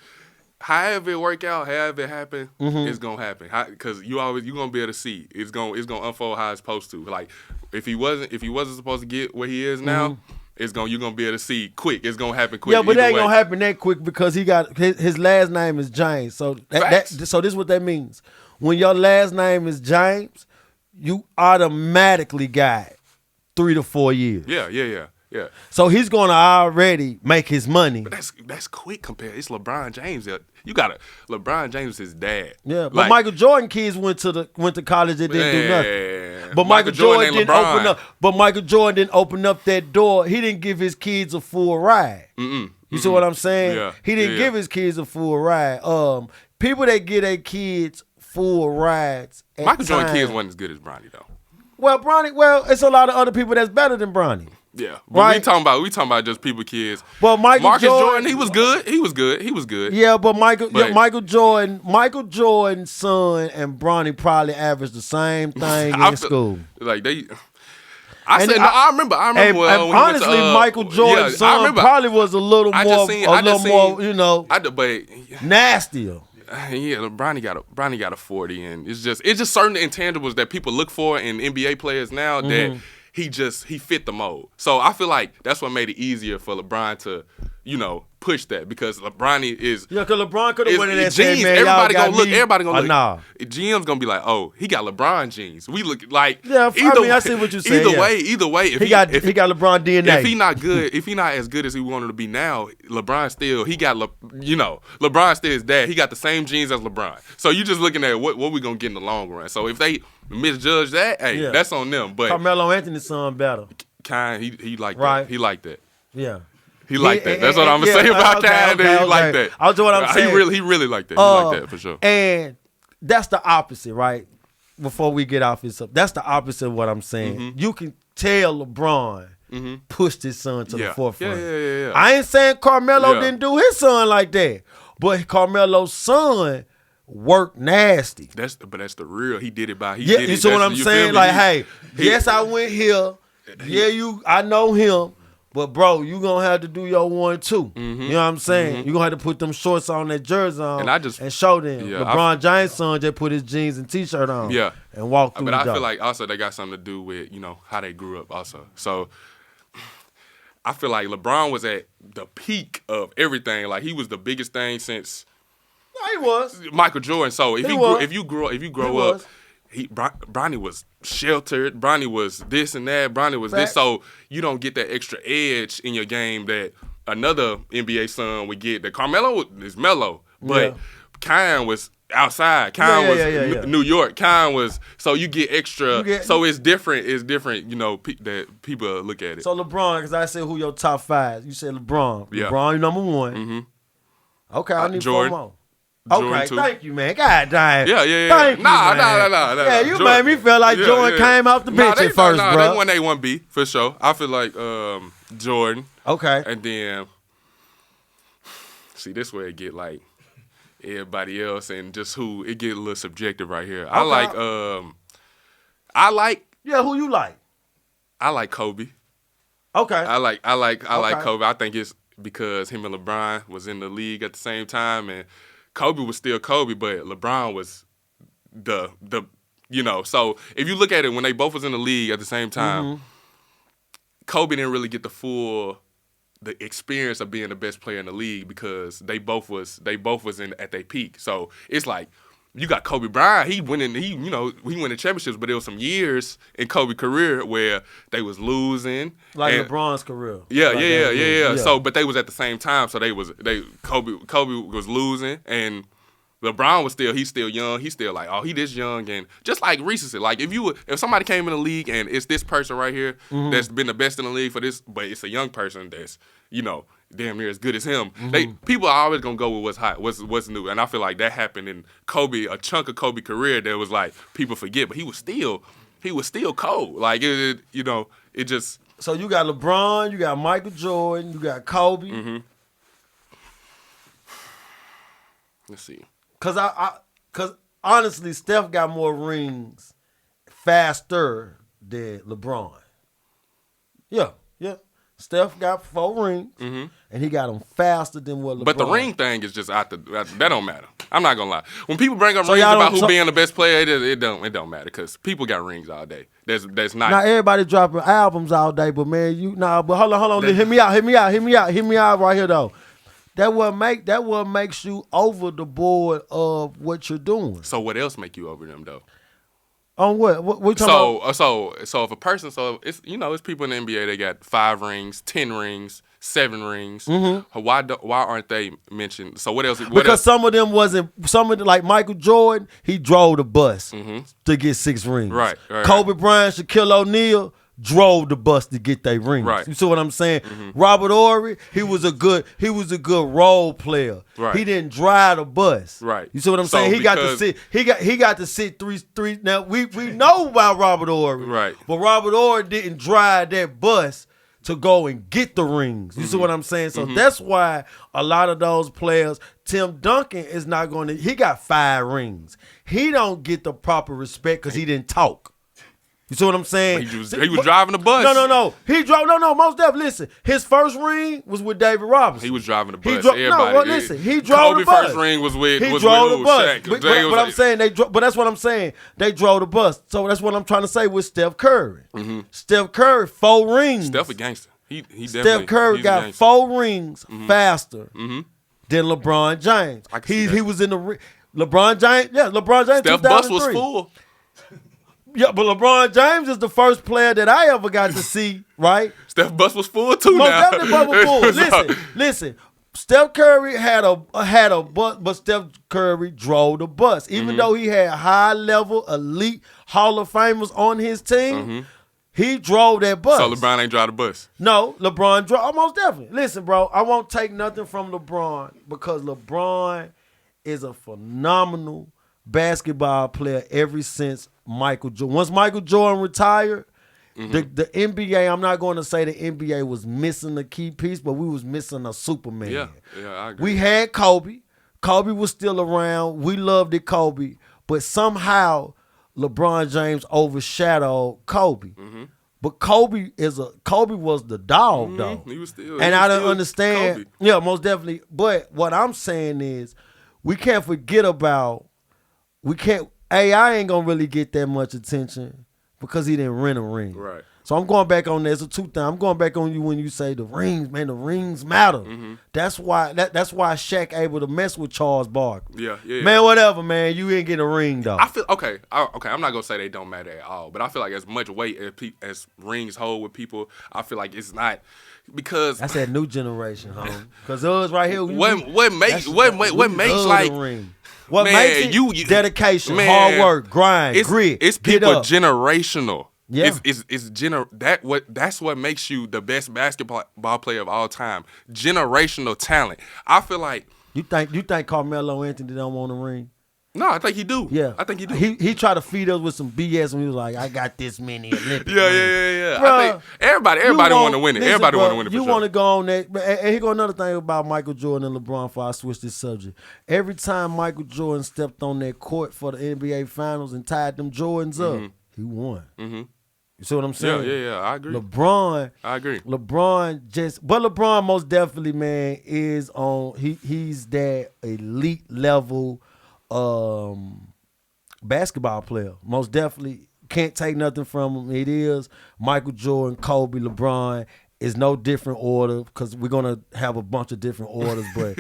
However it work out, however it happen, it's gonna happen. Because you gonna be able to see it's gonna unfold how it's supposed to. Like if he wasn't supposed to get where he is now, you're gonna be able to see quick. It's gonna happen quick. Yeah, but it ain't gonna happen that quick because he got his last name is James. So so this is what that means. When your last name is James, you automatically got 3 to 4 years. Yeah. So he's gonna already make his money. But that's quick compared. It's LeBron James. LeBron James is his dad. Yeah, but Michael Jordan kids went to college and didn't do nothing. But Michael Jordan didn't open up. But Michael Jordan didn't open up that door. He didn't give his kids a full ride. You see what I'm saying? Yeah. He didn't give his kids a full ride. People that give their kids full rides. Michael Jordan kids wasn't as good as Bronny though. Well, it's a lot of other people that's better than Bronny. Yeah, but we talking about just people kids. But Marcus Jordan, he was good. Yeah, but Michael Jordan's son and Bronny probably averaged the same thing in school. Like they. I remember. When honestly, Michael Jordan's son probably was a little more, nastier. Yeah, Bronny got a 40, and it's just certain intangibles that people look for in NBA players now that he fit the mold. So I feel like that's what made it easier for LeBron to, push that because LeBron is because LeBron could have went in there saying, man, everybody gonna look. Nah. GM's gonna be like, oh, he got LeBron genes. We look like I see what you're saying. Either way, if he got LeBron DNA. If he not good, if he not as good as he wanted to be now, LeBron still LeBron still his dad. He got the same genes as LeBron. So you just looking at what we gonna get in the long run. So if they misjudge that, that's on them. But Carmelo Anthony's son better. He like that. He like that. Yeah. He like that. That's what I'm gonna say about Kyle. He like that. I'll do what I'm saying. He really like that. He like that for sure. And that's the opposite, right? Before we get off this up, that's the opposite of what I'm saying. You can tell LeBron pushed his son to the forefront. Yeah. I ain't saying Carmelo didn't do his son like that, but Carmelo's son worked nasty. That's the real. He did it by. You see what I'm saying? Like, hey, yes, I went here. Yeah, I know him. But, bro, you going to have to do your 1 too. You know what I'm saying? You going to have to put them shorts on, that jersey on, and show them. Yeah, LeBron James' son just put his jeans and T-shirt on and walk through the door. But I feel like also they got something to do with, how they grew up also. So I feel like LeBron was at the peak of everything. Like, he was the biggest thing since he was Michael Jordan. So if you grow up, Bronny was sheltered. Bronny was this and that. Bronny was this. So you don't get that extra edge in your game that another NBA son would get. That Carmelo is mellow, but Kyle was outside. Kyle was New York. Kyle was, so you get extra. So it's different. It's different. That people look at it. So LeBron, because I said who your top 5. You said LeBron. Yeah. LeBron, you number 1. Okay, I need Jordan. 4 more. Okay, thank you, man. God damn. Yeah. Thank you, man. Nah. Yeah, you Jordan, made me feel like Jordan came off the bench at first, bro. They won A1B for sure. I feel like Jordan. Okay. And then, see, this way it get like everybody else and just who it get a little subjective right here. Okay. I like. Yeah, who you like? I like Kobe. Okay. I like Kobe. I think it's because him and LeBron was in the league at the same time and Kobe was still Kobe, but LeBron was the So if you look at it, when they both was in the league at the same time, Kobe didn't really get the experience of being the best player in the league because they both was at their peak. So it's like you got Kobe Bryant. He went in championships, but there was some years in Kobe's career where they was losing, like LeBron's career. Yeah. So, but they was at the same time. So Kobe was losing, and LeBron he's still young. He's still like, oh, he this young. And just like recency, like if somebody came in the league and it's this person right here that's been the best in the league for this, but it's a young person that's, damn near as good as him. People are always gonna go with what's hot, what's new. And I feel like that happened in Kobe, a chunk of Kobe career that was like people forget, but he was still cold. Like it just. So you got LeBron, you got Michael Jordan, you got Kobe. Mm-hmm. Let's see. Cause honestly, Steph got more rings faster than LeBron. Yeah. Steph got 4 rings, and he got them faster than what LeBron. But the ring thing is just that don't matter. I'm not gonna lie. When people bring up rings about who being the best player, it don't matter because people got rings all day. That's not. Now everybody dropping albums all day, but man, but hold on, hear me out right here though. That what makes you over the board of what you're doing. So what else make you over them though? On what? What you talking about? So if a person, it's it's people in the NBA that got 5 rings, 10 rings, 7 rings. Mm-hmm. Why aren't they mentioned? So what else? Because some of them like Michael Jordan, he drove the bus to get 6 rings. Right. Kobe Bryant, Shaquille O'Neal drove the bus to get their rings. Right. You see what I'm saying? Mm-hmm. Robert Horry, he was a good role player. Right. He didn't drive the bus. Right. You see what I'm saying? He got to sit three. Now we know about Robert Horry. Right. But Robert Horry didn't drive that bus to go and get the rings. You see what I'm saying? So that's why a lot of those players, Tim Duncan is not going to. He got 5 rings. He don't get the proper respect because he didn't talk. You see what I'm saying? He was driving the bus. No. He drove. No. Most definitely. Listen, his first ring was with David Robinson. He was driving the bus. He drove the bus. Kobe's first ring was with drove the bus. Shaq. But I'm saying but that's what I'm saying. They drove the bus. So that's what I'm trying to say with Steph Curry. Mm-hmm. Steph Curry 4 rings. Steph a gangster. He Steph Curry got 4 rings faster than LeBron James. He was in the LeBron James. Yeah, LeBron James. Steph bus was full. Yeah, but LeBron James is the first player that I ever got to see, right? Steph bus was full too. Most now. definitely bus was full. Listen. Steph Curry had a bus, but Steph Curry drove the bus. Even though he had high-level, elite Hall of Famers on his team, he drove that bus. So LeBron ain't drive the bus? No, LeBron drove. Almost definitely. Listen, bro, I won't take nothing from LeBron because LeBron is a phenomenal basketball player ever since Michael Jordan. Once Michael Jordan retired, the NBA, I'm not going to say the NBA was missing a key piece, but we was missing a Superman. Yeah, I agree. We had Kobe. Kobe was still around. We loved it, Kobe. But somehow LeBron James overshadowed Kobe. Mm-hmm. But Kobe was the dog, though. He was still. And I don't understand. Kobe. Yeah, most definitely. But what I'm saying is we can't forget about AI ain't gonna really get that much attention because he didn't rent a ring. Right. So I'm going back on this. So 2 things. I'm going back on you when you say the rings, man. The rings matter. Mm-hmm. That's why Shaq able to mess with Charles Barkley. Yeah. Man, whatever, man. You ain't getting a ring though. I feel okay. I'm not gonna say they don't matter at all, but I feel like as much weight as rings hold with people, I feel like it's not because that's that new generation, homie. Because us right here, what makes like. Ring. What makes it? Dedication, hard work, grind, grit. It's people generational. Yeah. That's what makes you the best basketball player of all time. Generational talent. I feel like you think Carmelo Anthony don't want a ring? No, I think he do. Yeah, I think he do. He tried to feed us with some BS when he was like, "I got this many Olympic rings." Yeah. Bruh, I think everybody want to win it. Everybody want to win it. You want to go on that? And here go another thing about Michael Jordan and LeBron. Before I switch this subject, every time Michael Jordan stepped on that court for the NBA Finals and tied them Jordans up, he won. Mm-hmm. You see what I'm saying? Yeah. I agree. I agree. LeBron most definitely, man, is on. He's that elite level. Basketball player. Most definitely can't take nothing from him. It is Michael Jordan, Kobe, LeBron. Is no different order because we're gonna have a bunch of different orders, but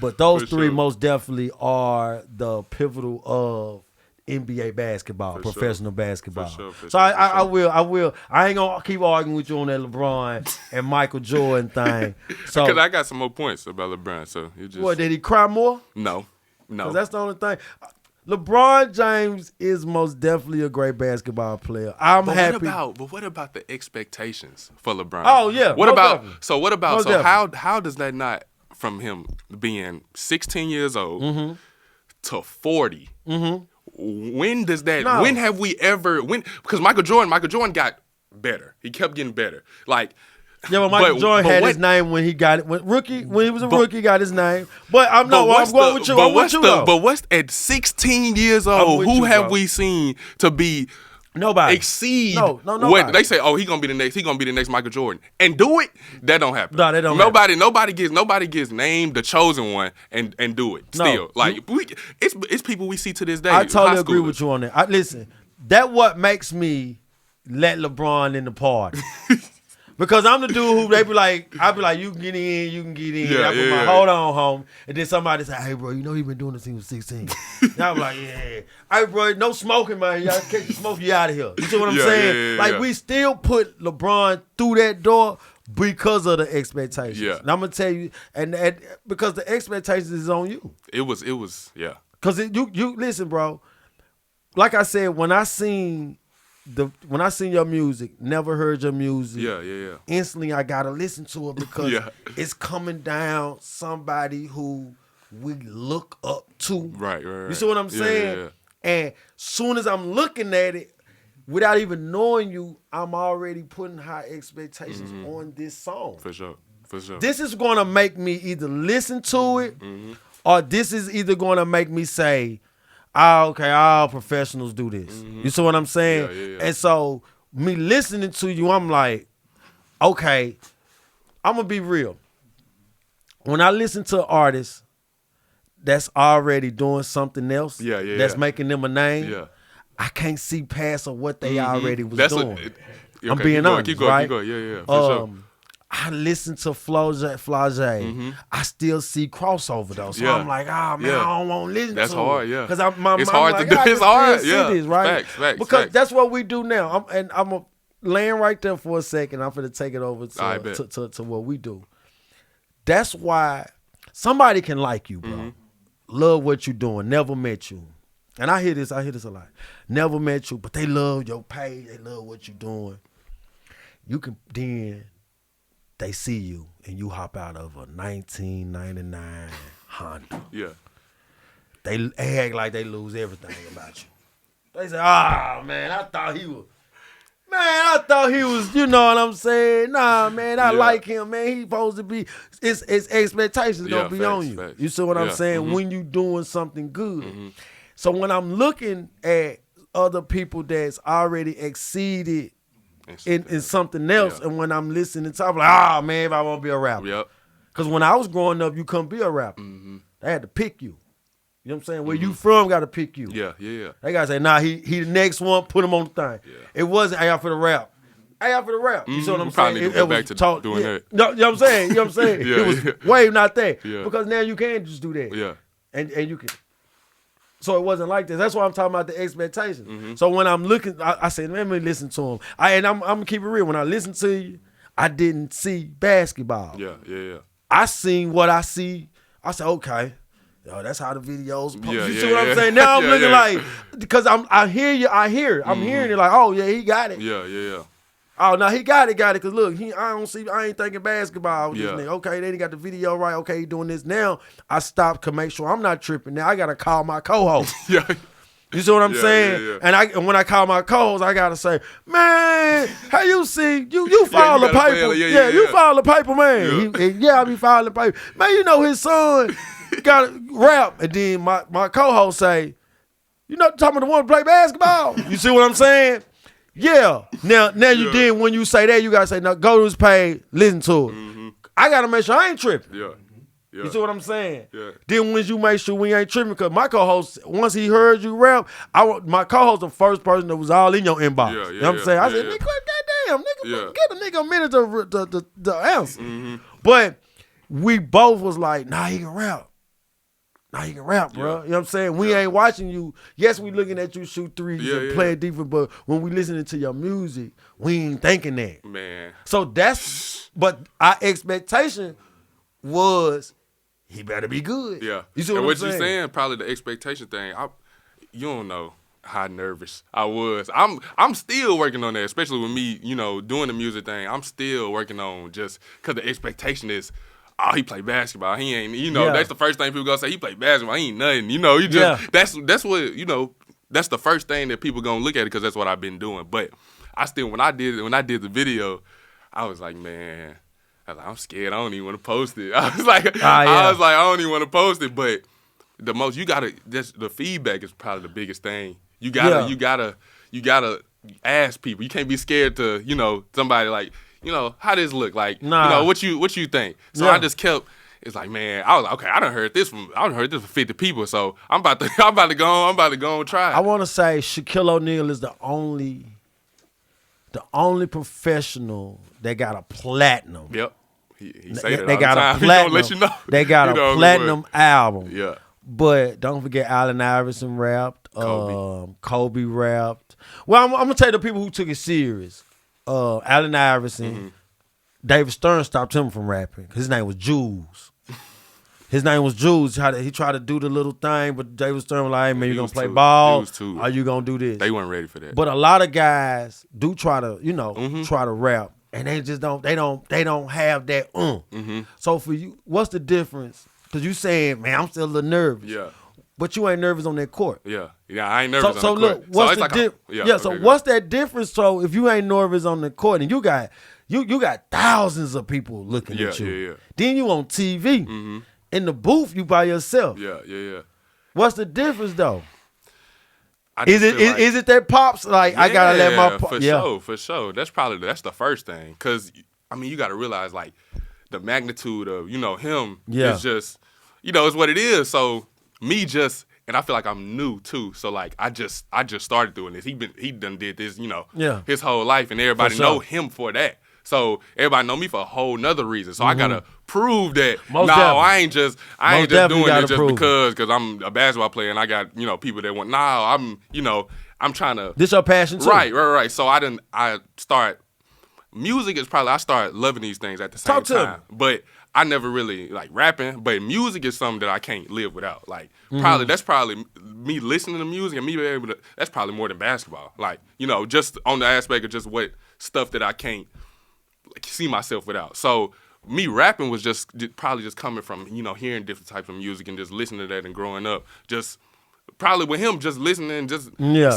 but those three most definitely are the pivotal of NBA basketball, professional basketball. For sure. I will. I ain't gonna keep arguing with you on that LeBron and Michael Jordan thing. So because I got some more points about LeBron. So you just what? Did he cry more? No. No. 'Cause that's the only thing. LeBron James is most definitely a great basketball player. I'm happy. But what about the expectations for LeBron? Oh, yeah. What most about definitely. so? What about Most so? definitely. How does that not from him being 16 years old to 40? When does that? No. When have we ever? When because Michael Jordan got better. He kept getting better. Like. Yeah, but Michael Jordan had his name when he got it. When he was a rookie, he got his name. But I'm going with you. I'm with you, though. But what's at 16 years old? Who have we seen to be nobody exceed? No, what nobody. they say? Oh, he gonna be the next. He gonna be the next Michael Jordan, and do it. That don't happen. No, that don't. Nobody gets named the chosen one and do it. Still, like it's people we see to this day. I totally agree with you on that. Listen, that what makes me let LeBron in the party. Because I'm the dude who they be like, I be like, you can get in, you can get in. I put my hold on home. And then somebody say, hey, bro, you know he been doing this since he was 16. And I be like, yeah. Hey, bro, no smoking, man. Y'all catch the smoke, you out of here. You see what I'm saying? We still put LeBron through that door because of the expectations. Yeah. And I'm going to tell you, and because the expectations is on you. It was, yeah. Because you listen, bro. Like I said, when I seen your music, never heard your music. Yeah. Instantly, I gotta listen to it because it's coming down somebody who we look up to. Right. You see what I'm saying? Yeah. And soon as I'm looking at it, without even knowing you, I'm already putting high expectations on this song. For sure. This is gonna make me either listen to it, or this is either gonna make me say, okay, all professionals do this. You see what I'm saying? Yeah. And so me listening to you, I'm like, okay, I'm gonna be real. When I listen to artists that's already doing something else, that's making them a name, I can't see past of what they already was doing. I'm being honest, keep going, right? Keep going. Yeah, for sure. I listen to Flage. I still see crossover though, so I'm like, man, I don't want to listen to it. That's hard, yeah. Because my it's mind hard like, to do. It's hard, see this, right? Facts. Because that's what we do now. I'm laying right there for a second. I'm finna take it over to what we do. That's why somebody can like you, bro. Love what you doing. Never met you, and I hear this a lot. Never met you, but they love your page. They love what you doing. You can then. They see you and you hop out of a 1999 Honda. Yeah. They act like they lose everything about you. They say, man, I thought he was, you know what I'm saying? Nah, man, I like him, man. He supposed to be, it's expectations gonna be on you. Facts. You see what I'm saying? When you doing something good. So when I'm looking at other people that's already exceeded in something else, and when I'm listening to, I'm like, man, if I want to be a rapper. Yep. Because when I was growing up, you couldn't be a rapper. They had to pick you. You know what I'm saying? Where you from got to pick you. Yeah. They got to say, nah, he the next one, put him on the thing. Yeah. It wasn't out for the rap. Out for the rap. You see what I'm saying? Need to go back to doing that. You know what I'm saying? You know what I'm saying? It was way not that. Yeah. Because now you can just do that. Yeah. And you can. So it wasn't like this. That's why I'm talking about the expectations. So when I'm looking, I said, let me listen to him. And I'm going to keep it real. When I listen to you, I didn't see basketball. Yeah. I seen what I see. I said, okay. Yo, that's how the videos post. You see what I'm saying? Now I'm looking like, because I hear you, I'm Mm-hmm. hearing it like, oh yeah, he got it. Yeah. Oh no, he got it. Cause look, I ain't thinking basketball with this nigga. Okay, then he got the video right. Okay, he doing this. Now I stopped to make sure I'm not tripping. Now I gotta call my co-host. Yeah. You see what I'm saying? Yeah. And when I call my co-host, I gotta say, man, how you see you file the paper? You file the paper, man. I be filing the paper. Man, you know his son got rap, and then my co-host say, you know, talking about the one to play basketball. You see what I'm saying? Yeah. Now you did, when you say that, you gotta say, now go to his page, listen to it. I gotta make sure I ain't tripping. Yeah. You see what I'm saying? Yeah. Then when you make sure we ain't tripping, because my co-host, once he heard you rap, my co-host the first person that was all in your inbox. You know what I'm saying? I said, nigga, goddamn, nigga, get a nigga a minute to answer. But we both was like, nah, he can rap. He can rap, bro. You know what I'm saying? We ain't watching you. Yes, we looking at you shoot threes and playing defense, but when we listening to your music, we ain't thinking that. Man. So but our expectation was he better be good. Yeah. You see and what you're saying? Probably the expectation thing. You don't know how nervous I was. I'm still working on that, especially with me, doing the music thing. I'm still working on just because the expectation is, oh, he play basketball. He ain't, that's the first thing people gonna say. He play basketball. He ain't nothing. He just that's what that's the first thing that people gonna look at it because that's what I've been doing. But I still when I did the video, I was like, man, I'm scared. I don't even want to post it. I was like, I don't even want to post it. But the most the feedback is probably the biggest thing. You gotta ask people. You can't be scared to somebody like. How this look like? What you think? So I just kept. It's like, man, I was like, okay, I done heard this from 50 people, so I'm about to go and try. I want to say Shaquille O'Neal is the only professional that got a platinum. Yep, he say that they all got the time. a platinum. Let you know. They got a platinum album. Yeah. But don't forget Allen Iverson rapped. Kobe rapped. Well, I'm gonna tell you the people who took it serious. Allen Iverson, David Stern stopped him from rapping. His name was Jules. He tried to do the little thing, but David Stern was like, hey, man, you gonna play ball? Or you gonna do this? They weren't ready for that. But a lot of guys do try to, try to rap, and they just don't have that. So for you, what's the difference? Because you saying, man, I'm still a little nervous. Yeah. But you ain't nervous on that court. Yeah, I ain't nervous so on the court. Look, what's the difference? What's that difference? So if you ain't nervous on the court and you got thousands of people looking at you, then you on TV in the booth, you by yourself. Yeah. What's the difference though? Is it that pops like I gotta let my for sure. That's the first thing because you got to realize like the magnitude of him is just it's what it is. So. And I feel like I'm new too. So like I just started doing this. He done did this, his whole life, and everybody know him for that. So everybody know me for a whole nother reason. So I gotta prove that. I ain't just doing it just because I'm a basketball player and I got people that want. I'm trying to. This your passion too. Right. So I start. Music is probably I started loving these things at the same time, but. I never really like rapping, but music is something that I can't live without. Like that's probably me listening to music and me being able to. That's probably more than basketball. Like just on the aspect of just what stuff that I can't see myself without. So me rapping was probably just coming from hearing different types of music and just listening to that and growing up. Just probably with him just listening, just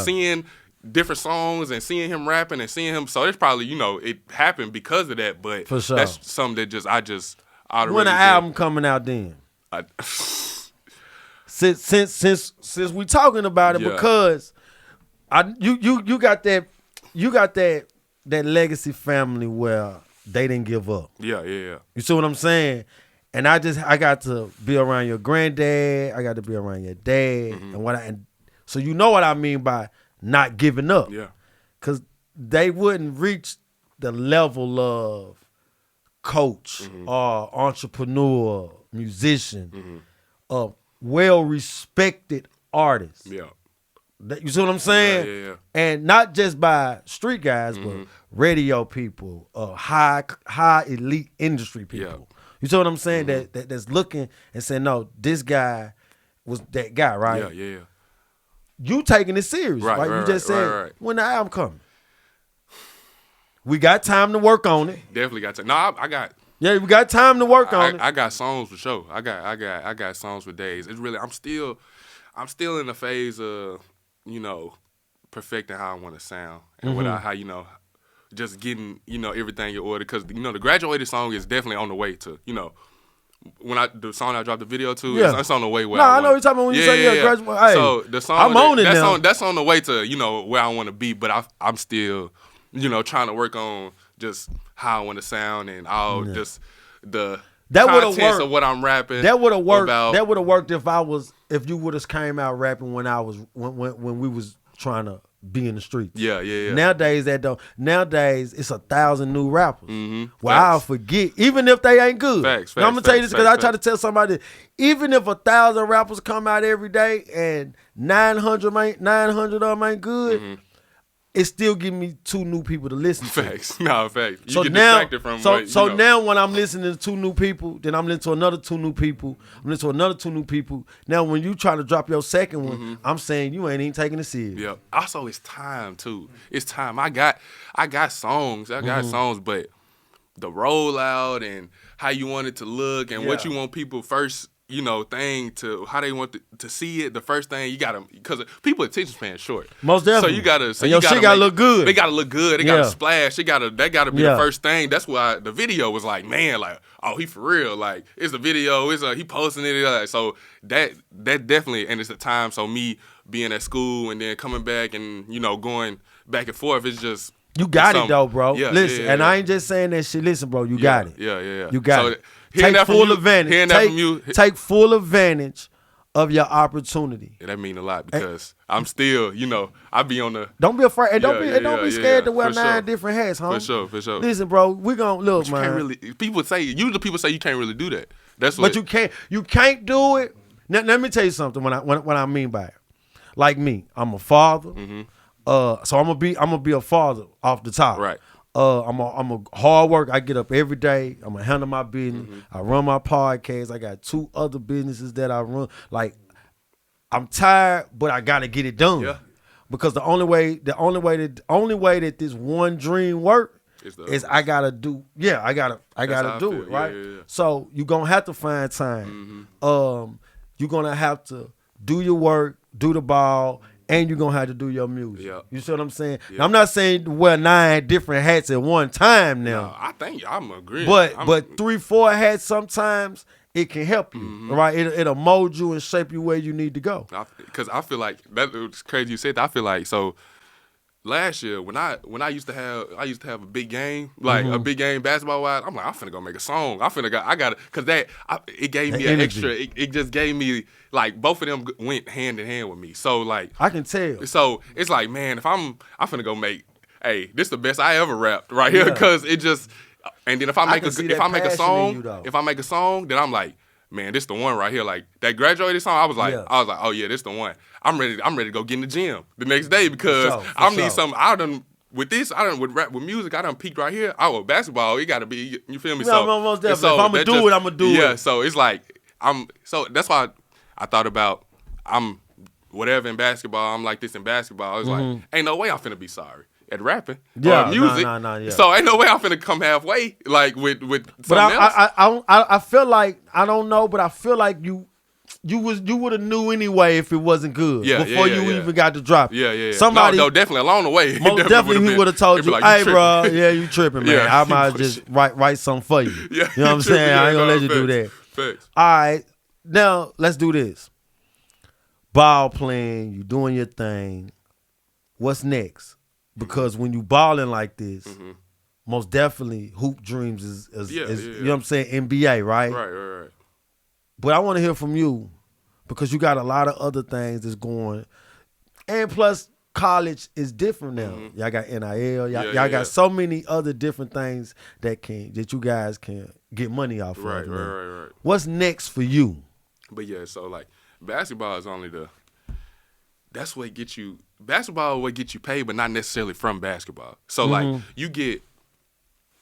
seeing different songs and seeing him rapping and seeing him. So it's probably it happened because of that. But for sure. That's something that when the album coming out then? Since we talking about it because you got that legacy family where they didn't give up. Yeah. You see what I'm saying? And I got to be around your granddad. I got to be around your dad, and so you know what I mean by not giving up. Yeah, because they wouldn't reach the level of coach or entrepreneur, musician, well-respected artist. Yeah. You see what I'm saying? Yeah. And not just by street guys, but radio people, high elite industry people. Yeah. You see what I'm saying? That's looking and saying, no, this guy was that guy, right? Yeah. You taking it serious, right? You just said, when the album coming? We got time to work on it. Definitely got time. No, I got. Yeah, we got time to work on it. I got songs for sure. I got songs for days. It's really I'm still in the phase of perfecting how I want to sound and how just getting everything in order because the graduated song is definitely on the way to the song I dropped the video to. It's on the way where. I know you're talking about when you say graduate. Hey, so the song I'm on it now. That's on the way to where I want to be, but I'm still. Trying to work on just how I want to sound and all just the contents of what I'm rapping. That would have worked. That would have worked if you would have came out rapping when we was trying to be in the streets. Yeah. Nowadays Nowadays it's 1,000 new rappers. Well, I'll forget even if they ain't good. Facts. I'm gonna tell you this because I try to tell somebody even if 1,000 rappers come out every day and 900 of them ain't good. it still give me 2 new people to listen to. Facts. No, facts. You So get now, distracted from now when I'm listening to 2 new people, then I'm listening to another 2 new people. I'm listening to another 2 new people. Now when you try to drop your second one, I'm saying you ain't even taking it serious. Yeah. Also, it's time too. It's time. I got songs. I got songs, but the rollout and how you want it to look and what you want people first, thing to how they want to see it. The first thing you gotta, because people attention span short. Most definitely. So you gotta. So and your shit gotta look good. They gotta look good. They gotta splash. That gotta be the first thing. That's why the video was like, man, like, oh, he for real. Like, it's the video. It's he posting it. Like, so that definitely, and it's the time. So me being at school and then coming back and going back and forth, it's just. You got it though, bro. Yeah, listen, and I ain't just saying that shit. Listen, bro, you got it. Yeah. You got it. Take full advantage. Take full advantage of your opportunity. Yeah, that mean a lot because I'm still, I be on the. Don't be afraid. And don't be scared to wear 9 different hats, huh? For sure. Listen, bro, we gonna look, but man. People say you can't really do that. That's what. But you can't do it. Now, let me tell you something. What I mean by it, like me, I'm a father. So I'm gonna be a father off the top. Right. I'm a hard work. I get up every day. I'm gonna handle my business. I run my podcast. I got 2 other businesses that I run. Like, I'm tired, but I gotta get it done. Yeah. Because the only way that this one dream work is I gotta do. Yeah, I gotta do it. Right. Yeah. So you gonna have to find time. You're gonna have to do your work, do the ball. And you're going to have to do your music. Yeah. You see what I'm saying? Yeah. Now, I'm not saying wear 9 different hats at one time now. No, I think I'm agreeing. But 3-4 hats sometimes it can help you, right? It'll mold you and shape you where you need to go. Because I feel like it's crazy you said that. I feel like last year when I used to have a big game, like a big game basketball wise, I'm like, I'm finna go make a song. I got it, because it gave me an extra. It just gave me, like, both of them went hand in hand with me. So, like, I can tell. So it's like, man, if I'm finna go make, hey, this the best I ever rapped right here, because it just. And then if I make a song, then I'm like, man, this the one right here. Like, that graduated song, I was like, oh yeah, this the one. I'm ready to go get in the gym the next day, because need something. With music, I done peaked right here. With basketball, it gotta be, you feel me? No, most definitely. So if I'm gonna do it, I'm gonna do it. Yeah, so it's like, so that's why I thought about, I'm whatever in basketball, I'm like this in basketball. It's like, ain't no way I'm finna be sorry at rapping or music. Yeah. So ain't no way I'm finna come halfway, like, with something else. I feel like, I don't know, but I feel like you would have knew anyway if it wasn't good before you even got to drop it. Yeah. Somebody, no, definitely along the way. Most definitely he would have told you, like, hey, bro, you tripping, man. I might just write something for you. You know what I'm saying? I ain't gonna let you do that. Facts. All right, now let's do this. Ball playing, you doing your thing. What's next? Because when you balling like this, most definitely Hoop Dreams is you know what I'm saying, NBA, right? Right. But I want to hear from you, because you got a lot of other things that's going, and plus college is different now. Y'all got NIL, y'all got so many other different things that you guys can get money off of. Right. What's next for you? But yeah, so, like, basketball is only that's what gets you. Basketball what gets you paid, but not necessarily from basketball. So like, you get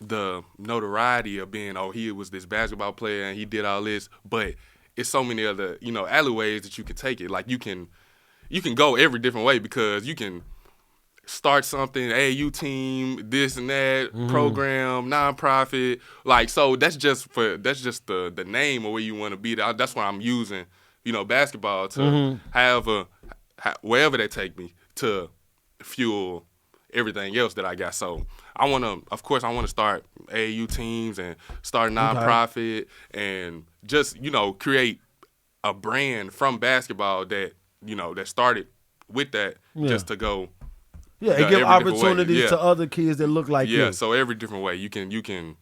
the notoriety of being, he was this basketball player and he did all this, but it's so many other, alleyways that you can take it. Like, you can go every different way, because you can start something, AAU team, this and that, program, nonprofit. Like, so that's just the name of where you want to be. That's why I'm using, basketball to wherever they take me to fuel everything else that I got. So I want to start AAU teams and start a nonprofit and just, create a brand from basketball that, that started with that just to go. Yeah, and give opportunities to other kids that look like you. Yeah, so every different way. You can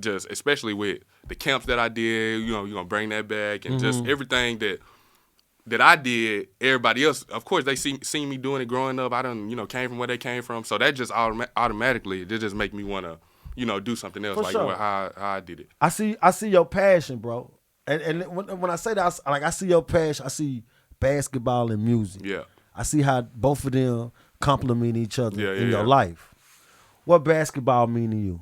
just, especially with the camps that I did, you're going to bring that back, and just everything that I did, everybody else, of course, they seen me doing it growing up. I done, came from where they came from. So that just automatically, it just make me want to, do something else, how I did it. I see your passion, bro. And when I say that, I see your passion. I see basketball and music. Yeah. I see how both of them complement each other in your yeah. life. What basketball mean to you?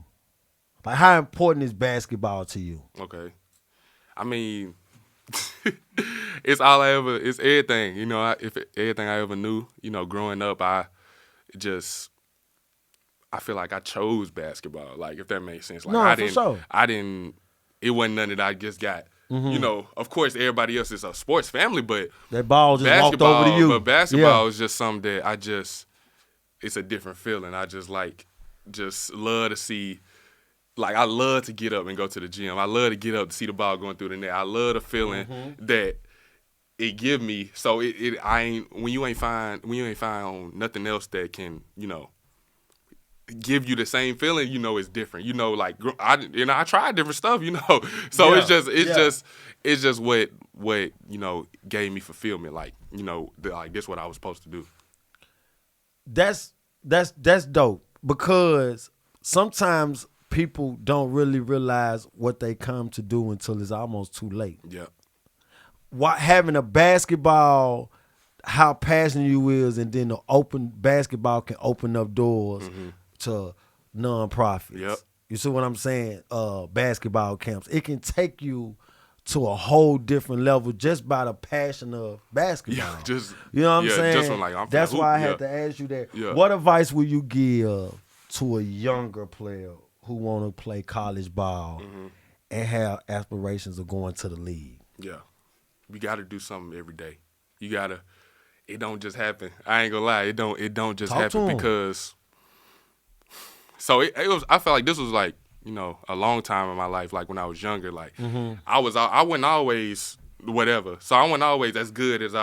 Like, how important is basketball to you? Okay. I mean, it's everything. You know, everything I ever knew. You know, growing up, I feel like I chose basketball. Like, if that makes sense. Like, I didn't. It wasn't nothing that I just got. You know, of course, everybody else is a sports family, but that ball just walked over to you. But basketball is just something that it's a different feeling. I just love to see. Like, I love to get up and go to the gym. I love to get up to see the ball going through the net. I love the feeling that it give me. So when you ain't find on nothing else that can, you know, give you the same feeling, you know, it's different. You know, like I tried different stuff, you know. So it's just what you know gave me fulfillment. Like, you know, like this what I was supposed to do. That's dope, because sometimes people don't really realize what they come to do until it's almost too late. Yeah. Having a basketball, how passionate you is, and then the open basketball can open up doors to nonprofits. Yep. You see what I'm saying? Basketball camps. It can take you to a whole different level just by the passion of basketball. Yeah, you know what I'm saying? Just from like, that's why I had to ask you that. Yeah. What advice would you give to a younger player who want to play college ball and have aspirations of going to the league? Yeah. You got to do something every day. You got to, it don't just happen. I ain't gonna lie, it don't just happen because, so it was, I felt like this was like, you know, a long time in my life, like when I was younger, like I wasn't always whatever. So I wasn't always as good as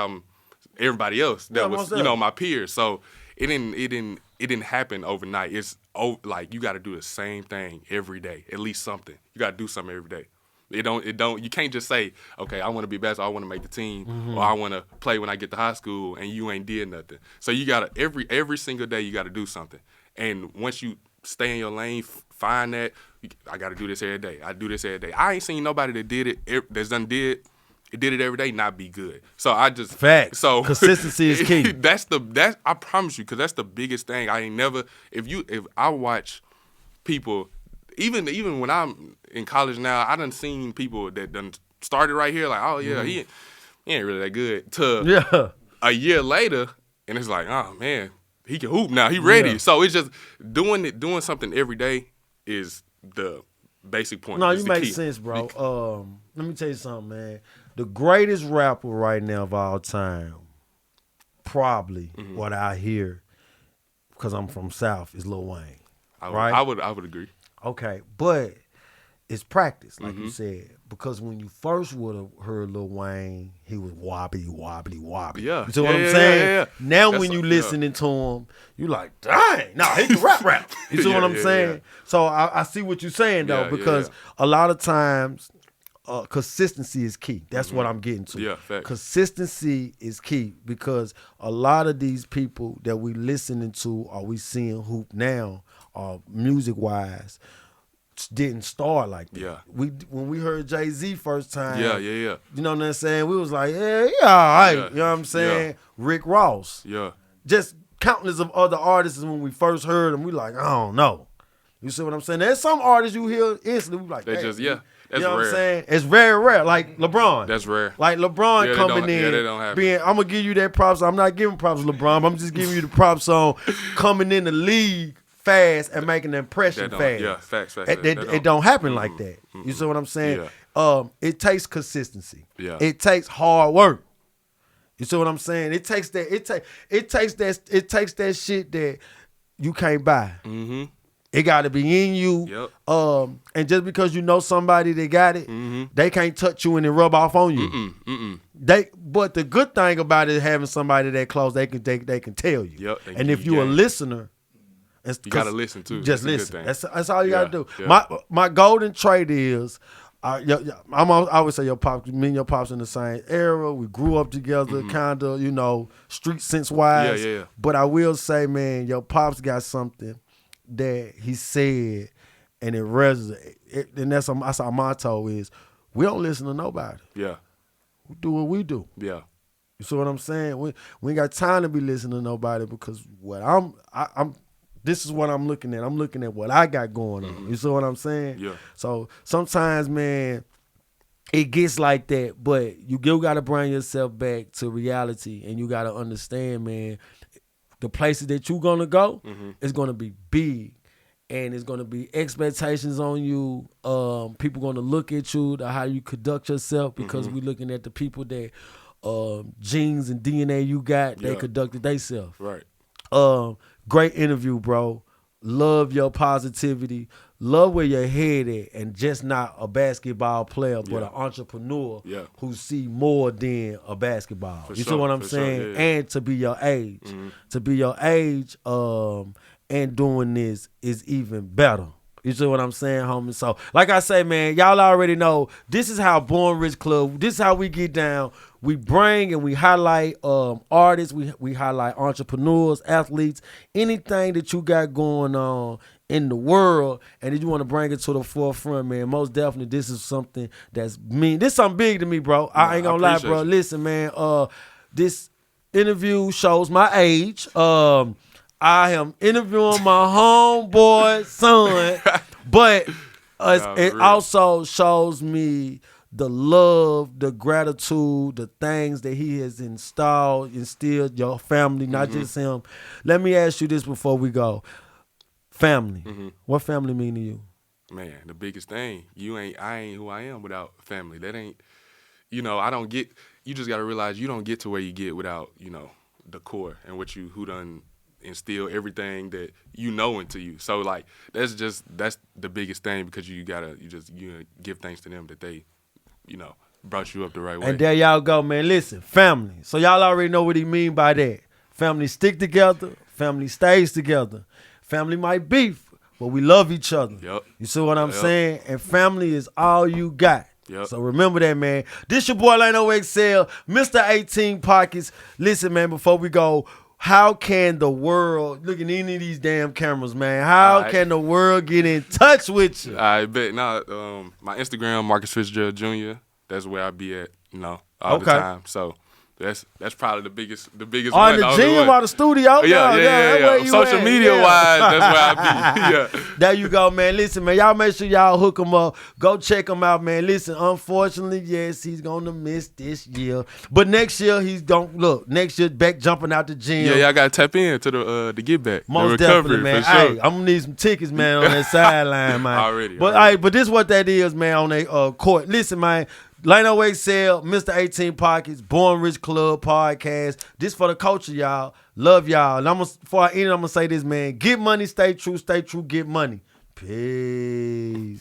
everybody else that was, you know, my peers. So it didn't happen overnight. It's like you got to do the same thing every day, at least something. You got to do something every day. You can't just say, okay, I want to be best, or I want to make the team, or I want to play when I get to high school, and you ain't did nothing. So you got to, every single day you got to do something. And once you stay in your lane, find that, I got to do this every day. I do this every day. I ain't seen nobody that did it, that's done did it every day, not be good. So I just facts. So consistency is key. That's I promise you, because that's the biggest thing. I ain't never, if I watch people, even when I'm in college now, I done seen people that done started right here, like, oh yeah, he ain't really that good. To a year later, and it's like, oh man, he can hoop now. He ready. Yeah. So it's just doing something every day is the basic point. No, you make sense, bro. Let me tell you something, man. The greatest rapper right now of all time, probably what I hear, because I'm from South, is Lil Wayne. Right? I would agree. Okay, but it's practice, like you said, because when you first would have heard Lil Wayne, he was wobbly. Yeah. You see what I'm saying? Yeah. Now when you listening to him, you like, dang, nah, he can rap. You see what I'm saying? Yeah. So I see what you're saying, though, because a lot of times consistency is key. That's what I'm getting to. Yeah, facts. Consistency is key, because a lot of these people that we listening to or we seeing hoop now, music-wise, didn't start like that. Yeah. When we heard Jay-Z first time, yeah. You know what I'm saying? We was like, yeah, all right. Yeah. You know what I'm saying? Yeah. Rick Ross. Yeah. Just countless of other artists, when we first heard them, we like, I don't know. You see what I'm saying? There's some artists you hear instantly, we like, they just, that's you know rare. What I'm saying? It's very rare. Like LeBron. That's rare. Like LeBron coming in, they don't have I'm gonna give you that props. I'm not giving props to LeBron, but I'm just giving you the props on coming in the league fast and making an impression fast. Yeah, facts. It don't happen like that. You see what I'm saying? Yeah. It takes consistency. Yeah. It takes hard work. You see what I'm saying? It takes that. It takes that shit that you can't buy. Mm-hmm. It got to be in you. Yep. And just because you know somebody that got it, they can't touch you and it rub off on you. But the good thing about it, having somebody that close, they can tell you. Yep. And if you're a listener, you gotta listen too. Just listen. That's all you gotta do. Yeah. My golden trait is, I always say your pops. Me and your pops in the same era. We grew up together, kind of, street sense wise. Yeah. But I will say, man, your pops got something that he said, and it resonated. And that's our motto is, we don't listen to nobody. Yeah. We do what we do. Yeah. You see what I'm saying? We ain't got time to be listening to nobody because what I'm this is what I'm looking at. I'm looking at what I got going on. You see what I'm saying? Yeah. So sometimes, man, it gets like that, but you got to bring yourself back to reality, and you got to understand, man, the places that you're going to go is going to be big, and it's going to be expectations on you. People going to look at you, how you conduct yourself, because we looking at the people that genes and DNA you got, they conducted themselves. Right. Great interview, bro. Love your positivity. Love where your head at, and just not a basketball player, but an entrepreneur who see more than a basketball. You see what I'm saying? Sure, yeah. And to be your age. To be your age and doing this is even better. You see what I'm saying, homie? So, like I say, man, y'all already know this is how Born Rich Club, this is how we get down. We bring and we highlight artists, we highlight entrepreneurs, athletes, anything that you got going on in the world, and if you want to bring it to the forefront, man, most definitely this is something that's mean. This is something big to me, bro. I ain't gonna lie, bro. Listen, man, this interview shows my age. I am interviewing my homeboy son, but it also shows me the love, the gratitude, the things that he has instilled your family, not just him. Let me ask you this before we go. Family. What family mean to you? Man, the biggest thing. I ain't who I am without family. That ain't, you just got to realize you don't get to where you get without, the core and who done instill everything that into you. So like that's the biggest thing, because you give thanks to them that they, brought you up the right way. And there y'all go, man. Listen, family. So y'all already know what he mean by that. Family stick together. Family stays together. Family might beef, but we love each other. Yep. You see what I'm saying? And family is all you got. Yep. So remember that, man. This your boy Lano XL, Mr. 18 Pockets. Listen, man, before we go, how can the world, look at any of these damn cameras, man, how can the world get in touch with you? I bet. My Instagram, Marcus Fitzgerald Jr., that's where I be at, all the time. So that's probably the biggest On one. the gym or the studio? Yeah. Social media wise, that's where I be. Yeah. There you go, man. Listen, man, y'all make sure y'all hook him up. Go check him out, man. Listen, unfortunately, yes, he's gonna miss this year, but next year next year back jumping out the gym. Yeah, y'all gotta tap in to the get back. Most the recovery, definitely, man. For sure. Hey, I'm gonna need some tickets, man, on that sideline, man. Already. But this is what that is, man, on that court. Listen, man. Lano XL, Mr. 18 Pockets, Born Rich Club podcast. This for the culture, y'all. Love y'all. And before I end, I'm going to say this, man. Get money, stay true, get money. Peace.